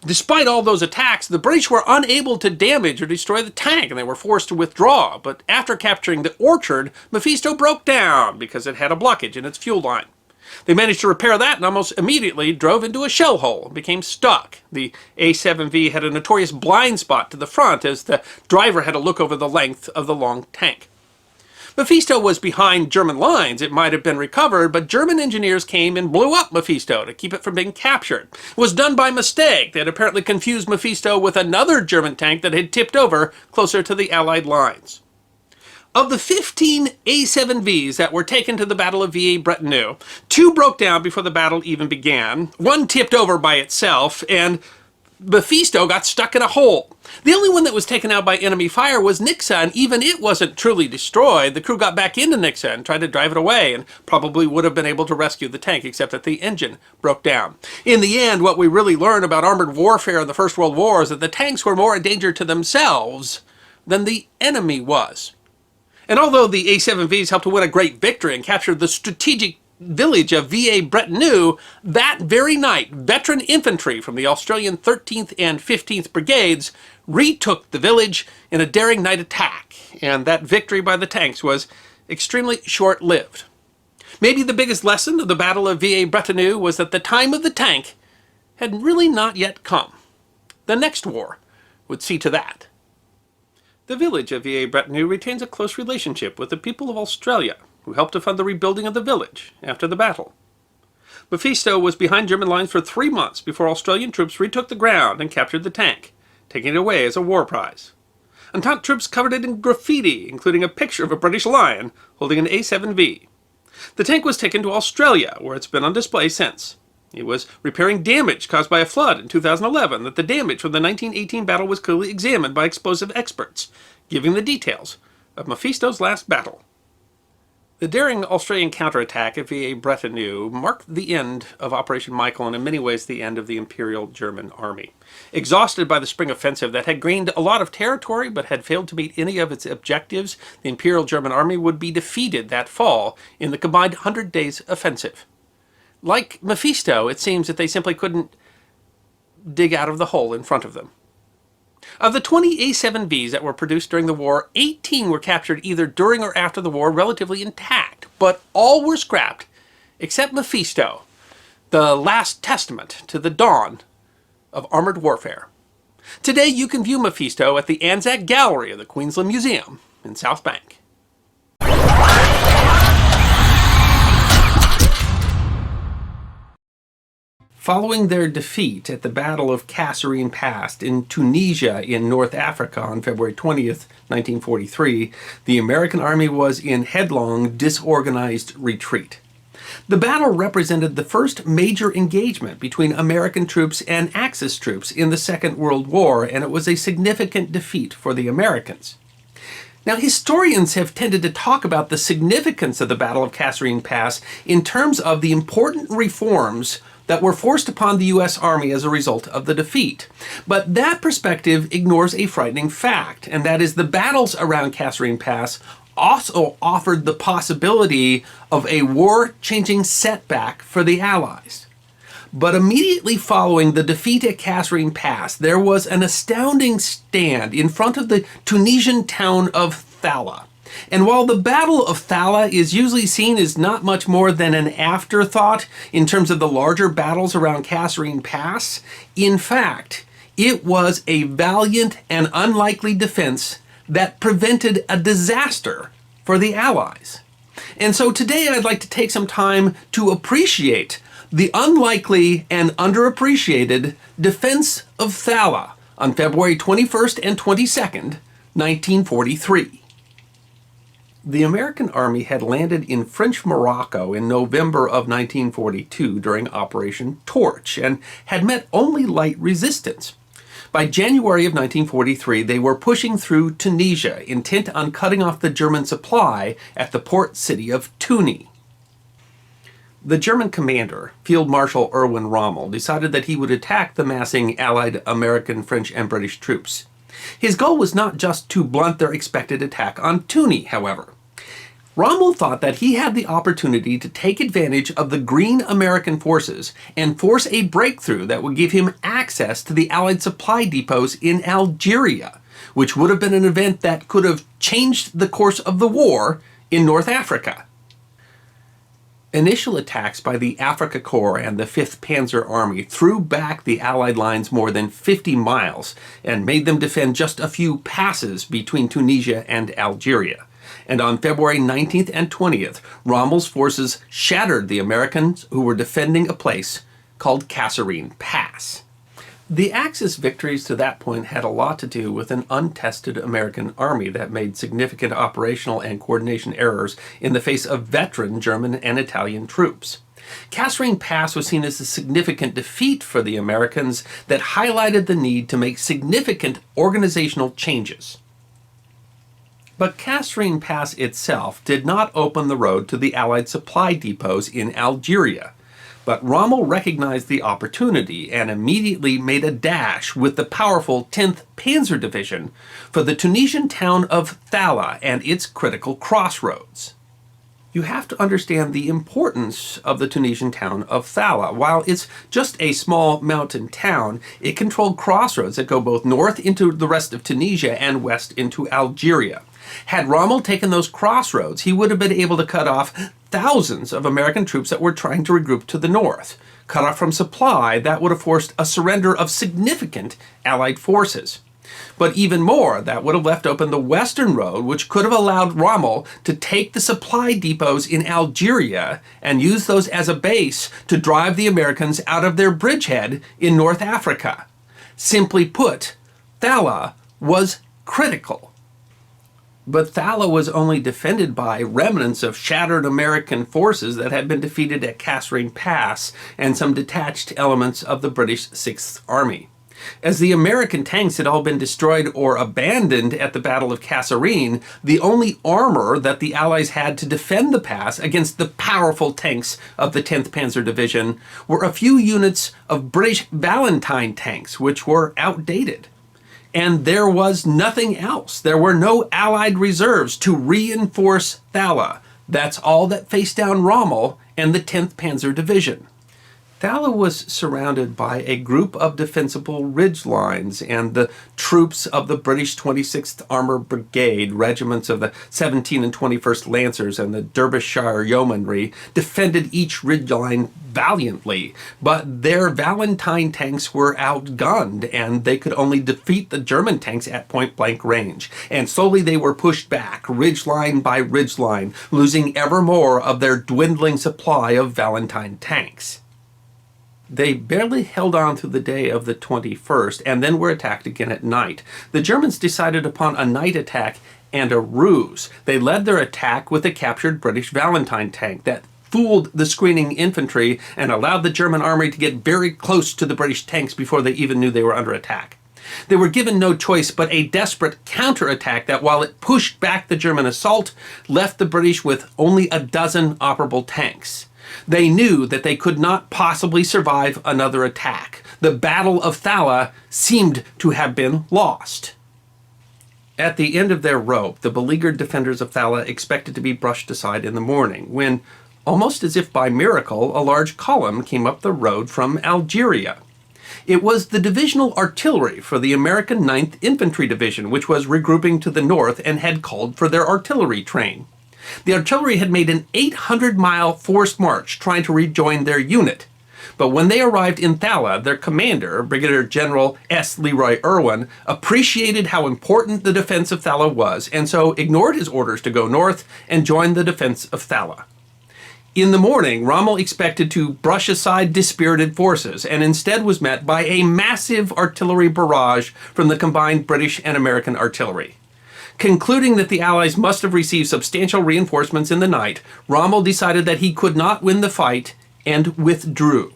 Despite all those attacks, the British were unable to damage or destroy the tank, and they were forced to withdraw. But after capturing the orchard, Mephisto broke down because it had a blockage in its fuel line. They managed to repair that and almost immediately drove into a shell hole and became stuck. The A7V had a notorious blind spot to the front as the driver had to look over the length of the long tank. Mephisto was behind German lines. It might have been recovered, but German engineers came and blew up Mephisto to keep it from being captured. It was done by mistake. They had apparently confused Mephisto with another German tank that had tipped over closer to the Allied lines. Of the 15 A7Vs that were taken to the Battle of Villers-Bretonneux, 2 broke down before the battle even began, 1 tipped over by itself, and Mephisto got stuck in a hole. The only one that was taken out by enemy fire was Nixa, and even it wasn't truly destroyed. The crew got back into Nixa and tried to drive it away, and probably would have been able to rescue the tank, except that the engine broke down. In the end, what we really learn about armored warfare in the First World War is that the tanks were more a danger to themselves than the enemy was. And although the A7Vs helped to win a great victory and capture the strategic village of Villers-Bretonneux, that very night, veteran infantry from the Australian 13th and 15th Brigades retook the village in a daring night attack, and that victory by the tanks was extremely short-lived. Maybe the biggest lesson of the Battle of Villers-Bretonneux was that the time of the tank had really not yet come. The next war would see to that. The village of Villers-Bretonneux retains a close relationship with the people of Australia, who helped to fund the rebuilding of the village after the battle. Mephisto was behind German lines for 3 months before Australian troops retook the ground and captured the tank, taking it away as a war prize. Entente troops covered it in graffiti, including a picture of a British lion holding an A7V. The tank was taken to Australia, where it's been on display since. It was repairing damage caused by a flood in 2011 that the damage from the 1918 battle was clearly examined by explosive experts, giving the details of Mephisto's last battle. The daring Australian counterattack at Villers-Bretonneux marked the end of Operation Michael and in many ways the end of the Imperial German Army. Exhausted by the spring offensive that had gained a lot of territory but had failed to meet any of its objectives, the Imperial German Army would be defeated that fall in the combined 100 Days Offensive. Like Mephisto, it seems that they simply couldn't dig out of the hole in front of them. Of the 20 A7Vs that were produced during the war, 18 were captured either during or after the war relatively intact, but all were scrapped except Mephisto, the last testament to the dawn of armored warfare. Today you can view Mephisto at the Anzac Gallery of the Queensland Museum in South Bank. Following their defeat at the Battle of Kasserine Pass in Tunisia in North Africa on February 20th, 1943, the American army was in headlong, disorganized retreat. The battle represented the first major engagement between American troops and Axis troops in the Second World War, and it was a significant defeat for the Americans. Now, historians have tended to talk about the significance of the Battle of Kasserine Pass in terms of the important reforms that were forced upon the U.S. Army as a result of the defeat. But that perspective ignores a frightening fact, and that is the battles around Kasserine Pass also offered the possibility of a war-changing setback for the Allies. But immediately following the defeat at Kasserine Pass, there was an astounding stand in front of the Tunisian town of Thala. And while the Battle of Thala is usually seen as not much more than an afterthought in terms of the larger battles around Kasserine Pass, in fact, it was a valiant and unlikely defense that prevented a disaster for the Allies. And so today I'd like to take some time to appreciate the unlikely and underappreciated defense of Thala on February 21st and 22nd, 1943. The American Army had landed in French Morocco in November of 1942 during Operation Torch and had met only light resistance. By January of 1943, they were pushing through Tunisia, intent on cutting off the German supply at the port city of Tunis. The German commander, Field Marshal Erwin Rommel, decided that he would attack the massing Allied American, French, and British troops. His goal was not just to blunt their expected attack on Tunis, however. Rommel thought that he had the opportunity to take advantage of the green American forces and force a breakthrough that would give him access to the Allied supply depots in Algeria, which would have been an event that could have changed the course of the war in North Africa. Initial attacks by the Afrika Korps and the 5th Panzer Army threw back the Allied lines more than 50 miles and made them defend just a few passes between Tunisia and Algeria. And on February 19th and 20th, Rommel's forces shattered the Americans who were defending a place called Kasserine Pass. The Axis victories to that point had a lot to do with an untested American army that made significant operational and coordination errors in the face of veteran German and Italian troops. Kasserine Pass was seen as a significant defeat for the Americans that highlighted the need to make significant organizational changes. But Kasserine Pass itself did not open the road to the Allied supply depots in Algeria. But Rommel recognized the opportunity and immediately made a dash with the powerful 10th Panzer Division for the Tunisian town of Thala and its critical crossroads. You have to understand the importance of the Tunisian town of Thala. While it's just a small mountain town, it controlled crossroads that go both north into the rest of Tunisia and west into Algeria. Had Rommel taken those crossroads, he would have been able to cut off thousands of American troops that were trying to regroup to the north. Cut off from supply, that would have forced a surrender of significant Allied forces. But even more, that would have left open the western road, which could have allowed Rommel to take the supply depots in Algeria and use those as a base to drive the Americans out of their bridgehead in North Africa. Simply put, Thala was critical. But Thala was only defended by remnants of shattered American forces that had been defeated at Kasserine Pass and some detached elements of the British 6th Army. As the American tanks had all been destroyed or abandoned at the Battle of Kasserine, the only armor that the Allies had to defend the pass against the powerful tanks of the 10th Panzer Division were a few units of British Valentine tanks, which were outdated. And there was nothing else. There were no Allied reserves to reinforce Thala. That's all that faced down Rommel and the 10th Panzer Division. Thala was surrounded by a group of defensible ridge lines, and the troops of the British 26th Armoured Brigade, regiments of the 17th and 21st Lancers, and the Derbyshire Yeomanry defended each ridge line valiantly, but their Valentine tanks were outgunned, and they could only defeat the German tanks at point-blank range. And slowly they were pushed back, ridgeline by ridgeline, losing ever more of their dwindling supply of Valentine tanks. They barely held on through the day of the 21st, and then were attacked again at night. The Germans decided upon a night attack and a ruse. They led their attack with a captured British Valentine tank that fooled the screening infantry and allowed the German army to get very close to the British tanks before they even knew they were under attack. They were given no choice but a desperate counterattack that, while it pushed back the German assault, left the British with only a dozen operable tanks. They knew that they could not possibly survive another attack. The Battle of Thala seemed to have been lost. At the end of their rope, the beleaguered defenders of Thala expected to be brushed aside in the morning, when, almost as if by miracle, a large column came up the road from Algeria. It was the divisional artillery for the American 9th Infantry Division, which was regrouping to the north and had called for their artillery train. The artillery had made an 800-mile forced march trying to rejoin their unit. But when they arrived in Thala, their commander, Brigadier General S. Leroy Irwin, appreciated how important the defense of Thala was, and so ignored his orders to go north and join the defense of Thala. In the morning, Rommel expected to brush aside dispirited forces, and instead was met by a massive artillery barrage from the combined British and American artillery. Concluding that the Allies must have received substantial reinforcements in the night, Rommel decided that he could not win the fight and withdrew.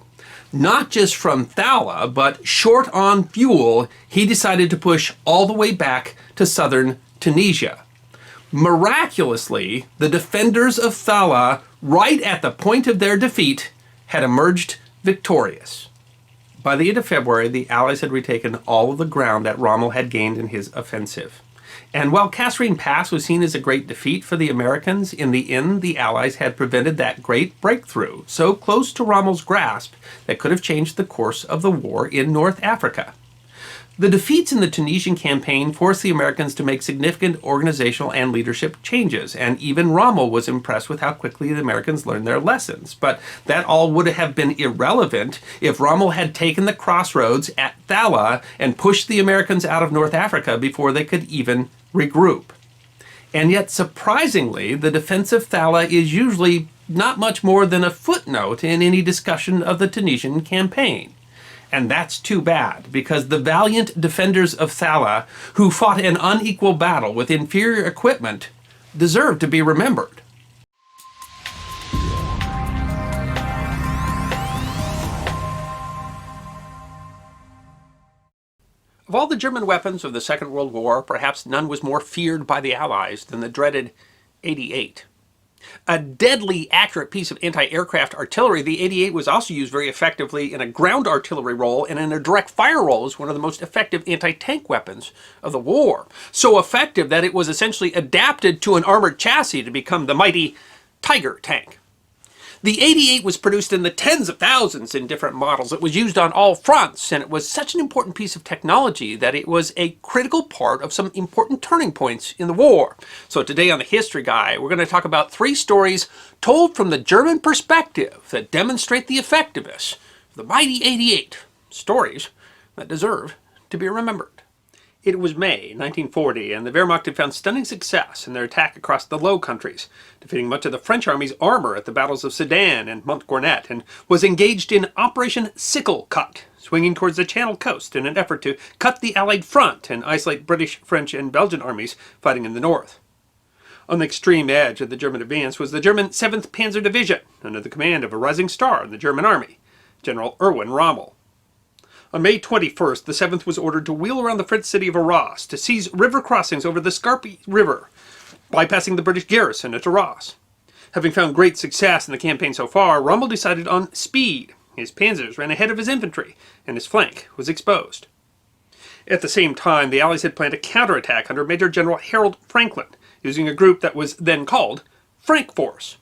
Not just from Thala, but short on fuel, he decided to push all the way back to southern Tunisia. Miraculously, the defenders of Thala, right at the point of their defeat, had emerged victorious. By the end of February, the Allies had retaken all of the ground that Rommel had gained in his offensive. And while Kasserine Pass was seen as a great defeat for the Americans, in the end the Allies had prevented that great breakthrough, so close to Rommel's grasp that could have changed the course of the war in North Africa. The defeats in the Tunisian campaign forced the Americans to make significant organizational and leadership changes, and even Rommel was impressed with how quickly the Americans learned their lessons. But that all would have been irrelevant if Rommel had taken the crossroads at Thala and pushed the Americans out of North Africa before they could even regroup. And yet, surprisingly, the defense of Thala is usually not much more than a footnote in any discussion of the Tunisian campaign. And that's too bad, because the valiant defenders of Thala, who fought an unequal battle with inferior equipment, deserve to be remembered. Of all the German weapons of the Second World War, perhaps none was more feared by the Allies than the dreaded 88. A deadly accurate piece of anti-aircraft artillery, the 88 was also used very effectively in a ground artillery role and in a direct fire role as one of the most effective anti-tank weapons of the war. So effective that it was essentially adapted to an armored chassis to become the mighty Tiger tank. The 88 was produced in the tens of thousands in different models. It was used on all fronts, and it was such an important piece of technology that it was a critical part of some important turning points in the war. So today on the History Guy, we're going to talk about 3 stories told from the German perspective that demonstrate the effectiveness of the mighty 88. Stories that deserve to be remembered. It was May 1940, and the Wehrmacht had found stunning success in their attack across the Low Countries, defeating much of the French army's armor at the battles of Sedan and Montcornet, and was engaged in Operation Sickle Cut, swinging towards the Channel coast in an effort to cut the Allied front and isolate British, French, and Belgian armies fighting in the north. On the extreme edge of the German advance was the German 7th Panzer Division, under the command of a rising star in the German army, General Erwin Rommel. On May 21st, the 7th was ordered to wheel around the French city of Arras to seize river crossings over the Scarpe River, bypassing the British garrison at Arras. Having found great success in the campaign so far, Rommel decided on speed. His panzers ran ahead of his infantry, and his flank was exposed. At the same time, the Allies had planned a counterattack under Major General Harold Franklin, using a group that was then called Frank Force.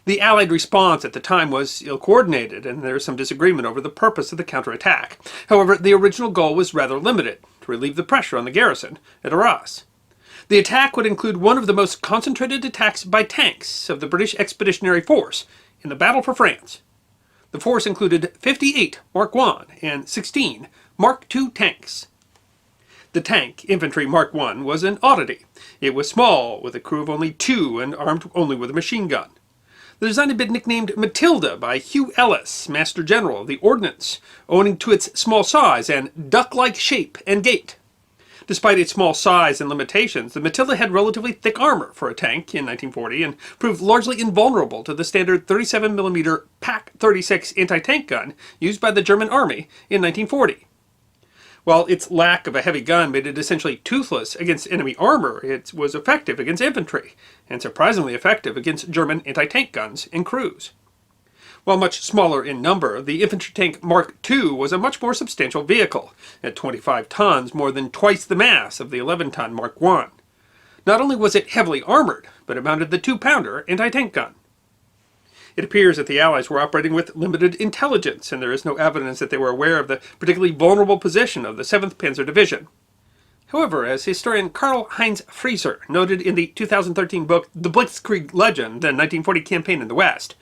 The Allied response at the time was ill-coordinated, and there was some disagreement over the purpose of the counterattack. However, the original goal was rather limited, to relieve the pressure on the garrison at Arras. The attack would include one of the most concentrated attacks by tanks of the British Expeditionary Force in the Battle for France. The force included 58 Mark I and 16 Mark II tanks. The tank, Infantry Mark I, was an oddity. It was small, with a crew of only 2 and armed only with a machine gun. The design had been nicknamed Matilda by Hugh Ellis, Master General of the Ordnance, owing to its small size and duck-like shape and gait. Despite its small size and limitations, the Matilda had relatively thick armor for a tank in 1940 and proved largely invulnerable to the standard 37mm PaK-36 anti-tank gun used by the German Army in 1940. While its lack of a heavy gun made it essentially toothless against enemy armor, it was effective against infantry, and surprisingly effective against German anti-tank guns and crews. While much smaller in number, the infantry tank Mark II was a much more substantial vehicle, at 25 tons, more than twice the mass of the 11-ton Mark I. Not only was it heavily armored, but it mounted the 2-pounder anti-tank gun. It appears that the Allies were operating with limited intelligence, and there is no evidence that they were aware of the particularly vulnerable position of the 7th Panzer Division. However, as historian Karl-Heinz Frieser noted in the 2013 book The Blitzkrieg Legend, the 1940 Campaign in the West,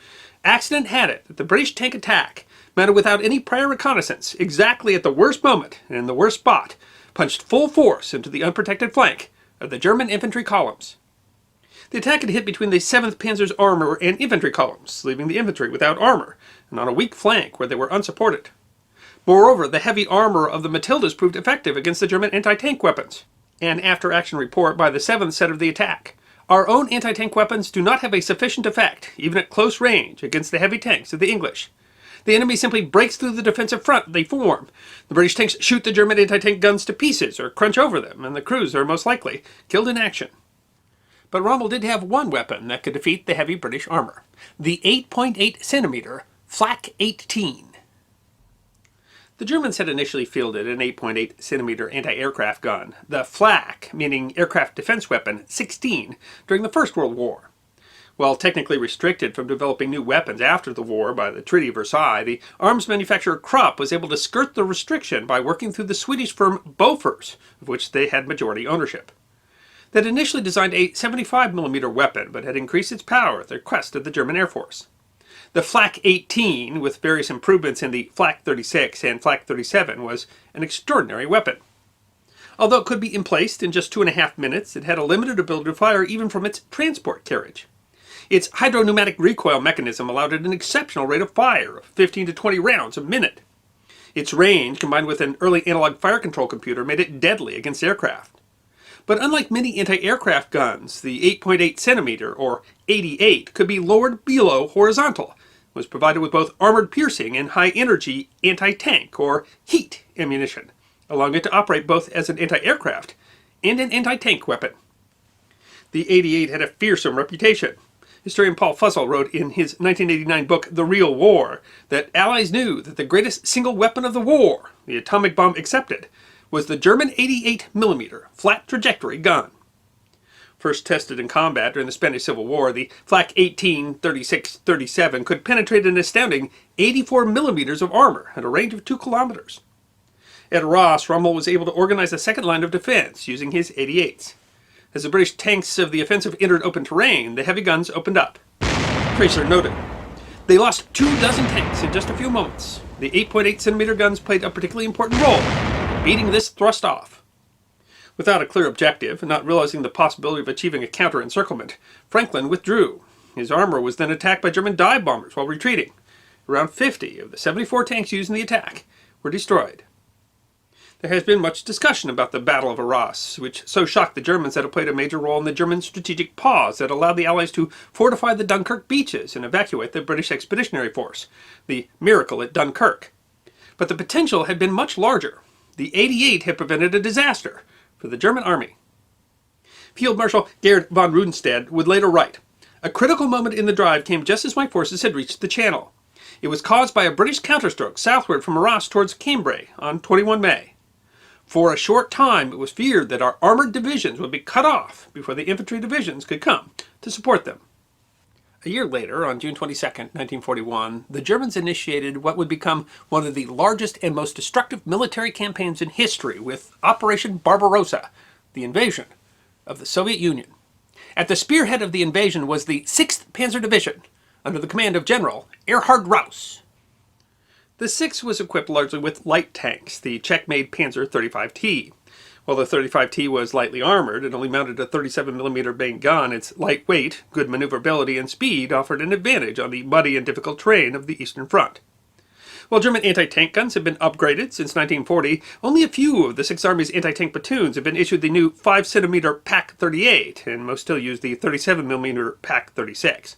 accident had it that the British tank attack, mounted without any prior reconnaissance, exactly at the worst moment and in the worst spot, punched full force into the unprotected flank of the German infantry columns. The attack had hit between the 7th Panzer's armor and infantry columns, leaving the infantry without armor and on a weak flank where they were unsupported. Moreover, the heavy armor of the Matildas proved effective against the German anti-tank weapons. An after-action report by the 7th said of the attack, "Our own anti-tank weapons do not have a sufficient effect, even at close range, against the heavy tanks of the English. The enemy simply breaks through the defensive front they form. The British tanks shoot the German anti-tank guns to pieces or crunch over them, and the crews are most likely killed in action." But Rommel did have one weapon that could defeat the heavy British armor, the 8.8 centimeter Flak 18. The Germans had initially fielded an 8.8 centimeter anti-aircraft gun, the Flak, meaning Aircraft Defense Weapon 16, during the First World War. While technically restricted from developing new weapons after the war by the Treaty of Versailles, the arms manufacturer Krupp was able to skirt the restriction by working through the Swedish firm Bofors, of which they had majority ownership. They had initially designed a 75mm weapon, but had increased its power at the request of the German Air Force. The Flak 18, with various improvements in the Flak 36 and Flak 37, was an extraordinary weapon. Although it could be emplaced in just 2.5 minutes, it had a limited ability to fire even from its transport carriage. Its hydropneumatic recoil mechanism allowed it an exceptional rate of fire of 15 to 20 rounds a minute. Its range, combined with an early analog fire control computer, made it deadly against aircraft. But unlike many anti-aircraft guns, the 8.8 centimeter, or 88, could be lowered below horizontal, was provided with both armored piercing and high-energy anti-tank, or heat, ammunition, allowing it to operate both as an anti-aircraft and an anti-tank weapon. The 88 had a fearsome reputation. Historian Paul Fussell wrote in his 1989 book The Real War that Allies knew that the greatest single weapon of the war, the atomic bomb excepted, was the German 88mm flat trajectory gun. First tested in combat during the Spanish Civil War, the Flak 18, 36, 37 could penetrate an astounding 84mm of armor at a range of 2 kilometers. At Ross, Rommel was able to organize a second line of defense using his 88s. As the British tanks of the offensive entered open terrain, the heavy guns opened up. Fraser noted, "They lost 24 tanks in just a few moments. The 8.8 centimeter guns played a particularly important role, beating this thrust off." Without a clear objective, and not realizing the possibility of achieving a counter-encirclement, Franklin withdrew. His armor was then attacked by German dive bombers while retreating. Around 50 of the 74 tanks used in the attack were destroyed. There has been much discussion about the Battle of Arras, which so shocked the Germans that it played a major role in the German strategic pause that allowed the Allies to fortify the Dunkirk beaches and evacuate the British Expeditionary Force, the Miracle at Dunkirk. But the potential had been much larger. The 88 had prevented a disaster for the German army. Field Marshal Gerd von Rundstedt would later write, "A critical moment in the drive came just as my forces had reached the Channel. It was caused by a British counterstroke southward from Arras towards Cambrai on 21 May. For a short time, it was feared that our armored divisions would be cut off before the infantry divisions could come to support them." A year later, on June 22, 1941, the Germans initiated what would become one of the largest and most destructive military campaigns in history with Operation Barbarossa, the invasion of the Soviet Union. At the spearhead of the invasion was the 6th Panzer Division, under the command of General Erhard Rauss. The 6th was equipped largely with light tanks, the Czech-made Panzer 35T. While the 35T was lightly armored and only mounted a 37mm main gun, its lightweight, good maneuverability, and speed offered an advantage on the muddy and difficult terrain of the Eastern Front. While German anti-tank guns had been upgraded since 1940, only a few of the Sixth Army's anti-tank platoons had been issued the new 5cm Pak 38, and most still used the 37mm Pak 36.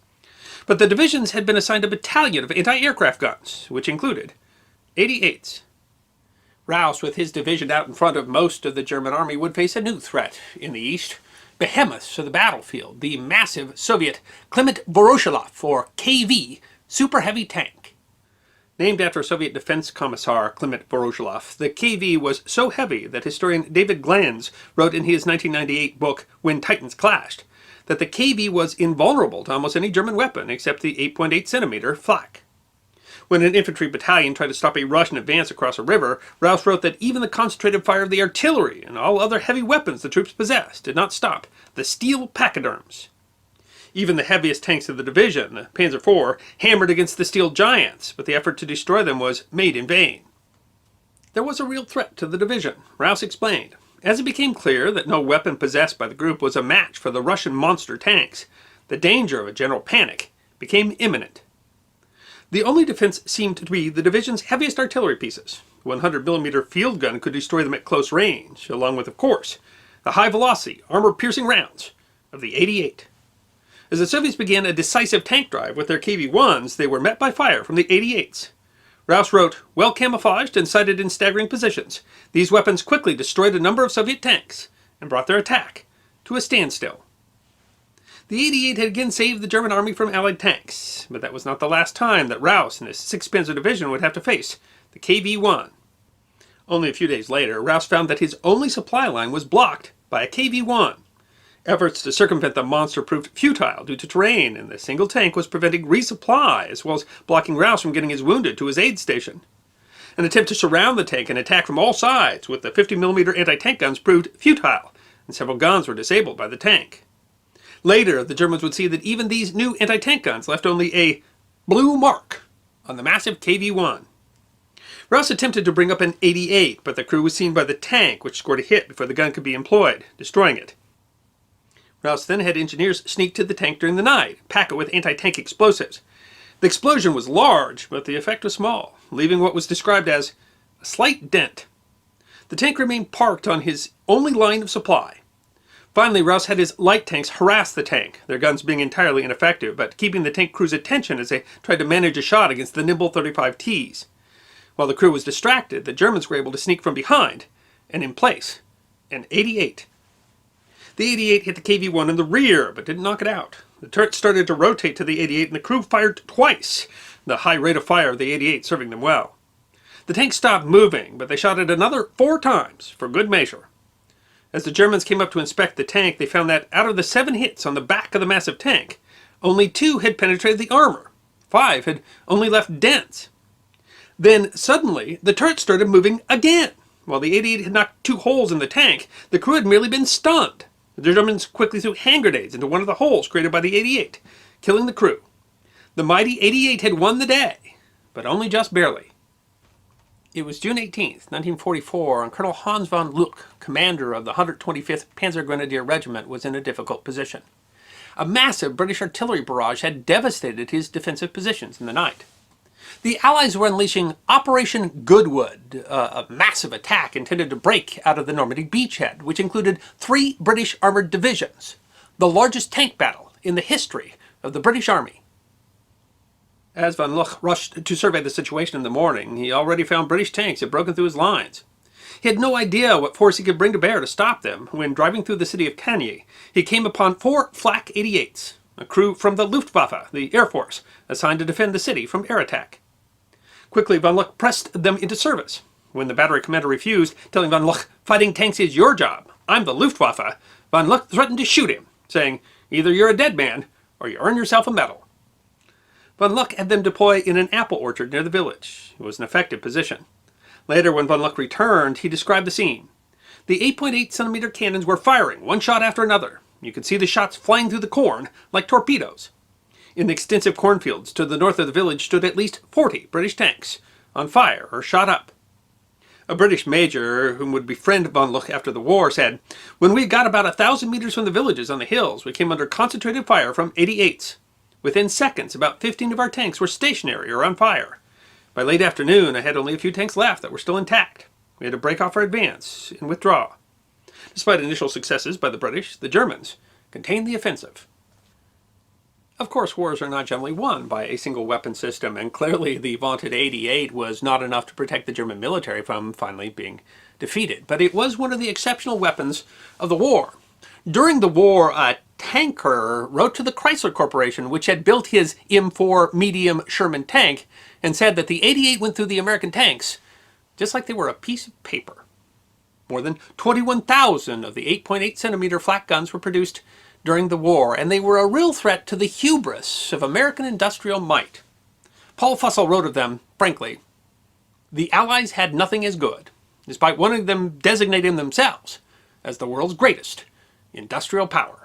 But the divisions had been assigned a battalion of anti-aircraft guns, which included 88s. Rauss, with his division out in front of most of the German army, would face a new threat in the east. Behemoths of the battlefield, the massive Soviet Klement Voroshilov, or KV, super heavy tank. Named after Soviet Defense Commissar Clement Vorozhilov, the KV was so heavy that historian David Glanz wrote in his 1998 book When Titans Clashed that the KV was invulnerable to almost any German weapon except the 8.8 centimeter flak. When an infantry battalion tried to stop a Russian advance across a river, Rouse wrote that even the concentrated fire of the artillery and all other heavy weapons the troops possessed did not stop the steel pachyderms. Even the heaviest tanks of the division, the Panzer IV, hammered against the steel giants, but the effort to destroy them was made in vain. There was a real threat to the division, Rouse explained. As it became clear that no weapon possessed by the group was a match for the Russian monster tanks, the danger of a general panic became imminent. The only defense seemed to be the division's heaviest artillery pieces. The 100mm field gun could destroy them at close range, along with, of course, the high-velocity, armor-piercing rounds of the 88. As the Soviets began a decisive tank drive with their KV-1s, they were met by fire from the 88s. Rouse wrote, well camouflaged and sighted in staggering positions, these weapons quickly destroyed a number of Soviet tanks and brought their attack to a standstill. The 88 had again saved the German army from Allied tanks, but that was not the last time that Rouse and his 6th Panzer Division would have to face the KV-1. Only a few days later, Rouse found that his only supply line was blocked by a KV-1. Efforts to circumvent the monster proved futile due to terrain, and the single tank was preventing resupply as well as blocking Rouse from getting his wounded to his aid station. An attempt to surround the tank and attack from all sides with the 50mm anti-tank guns proved futile, and several guns were disabled by the tank. Later, the Germans would see that even these new anti-tank guns left only a blue mark on the massive KV-1. Rouse attempted to bring up an 88, but the crew was seen by the tank, which scored a hit before the gun could be employed, destroying it. Rouse then had engineers sneak to the tank during the night, pack it with anti-tank explosives. The explosion was large, but the effect was small, leaving what was described as a slight dent. The tank remained parked on his only line of supply. Finally, Rouse had his light tanks harass the tank, their guns being entirely ineffective, but keeping the tank crew's attention as they tried to manage a shot against the nimble 35Ts. While the crew was distracted, the Germans were able to sneak from behind and in place an 88. The 88 hit the KV-1 in the rear, but didn't knock it out. The turret started to rotate to the 88, and the crew fired twice, the high rate of fire of the 88 serving them well. The tank stopped moving, but they shot it another 4 times, for good measure. As the Germans came up to inspect the tank, they found that out of the 7 hits on the back of the massive tank, only 2 had penetrated the armor. 5 had only left dents. Then, suddenly, the turret started moving again. While the 88 had knocked 2 holes in the tank, the crew had merely been stunned. The Germans quickly threw hand grenades into one of the holes created by the 88, killing the crew. The mighty 88 had won the day, but only just barely. It was June 18th, 1944, and Colonel Hans von Luck, commander of the 125th Panzer Grenadier Regiment, was in a difficult position. A massive British artillery barrage had devastated his defensive positions in the night. The Allies were unleashing Operation Goodwood, a massive attack intended to break out of the Normandy beachhead, which included 3 British armoured divisions, the largest tank battle in the history of the British Army. As von Luck rushed to survey the situation in the morning, he already found British tanks had broken through his lines. He had no idea what force he could bring to bear to stop them when, driving through the city of Cagny, he came upon 4 flak 88s, a crew from the Luftwaffe, the Air Force, assigned to defend the city from air attack. Quickly, von Luck pressed them into service. When the battery commander refused, telling von Luck, "Fighting tanks is your job. I'm the Luftwaffe," von Luck threatened to shoot him, saying, "Either you're a dead man, or you earn yourself a medal." Von Luck had them deploy in an apple orchard near the village. It was an effective position. Later, when von Luck returned, he described the scene. The 8.8 centimeter cannons were firing, one shot after another. You could see the shots flying through the corn like torpedoes. In the extensive cornfields to the north of the village stood at least 40 British tanks, on fire or shot up. A British major, whom would befriend von Luck after the war, said, "When we got about 1,000 meters from the villages on the hills, we came under concentrated fire from 88s. Within seconds, about 15 of our tanks were stationary or on fire. By late afternoon, I had only a few tanks left that were still intact. We had to break off our advance and withdraw." Despite initial successes by the British, the Germans contained the offensive. Of course, wars are not generally won by a single weapon system, and clearly the vaunted 88 was not enough to protect the German military from finally being defeated. But it was one of the exceptional weapons of the war. During the war, tanker wrote to the Chrysler Corporation, which had built his M4 medium Sherman tank, and said that the 88 went through the American tanks just like they were a piece of paper. More than 21,000 of the 8.8 centimeter flak guns were produced during the war, and they were a real threat to the hubris of American industrial might. Paul Fussell wrote of them, frankly, the Allies had nothing as good, despite one of them designating themselves as the world's greatest industrial power.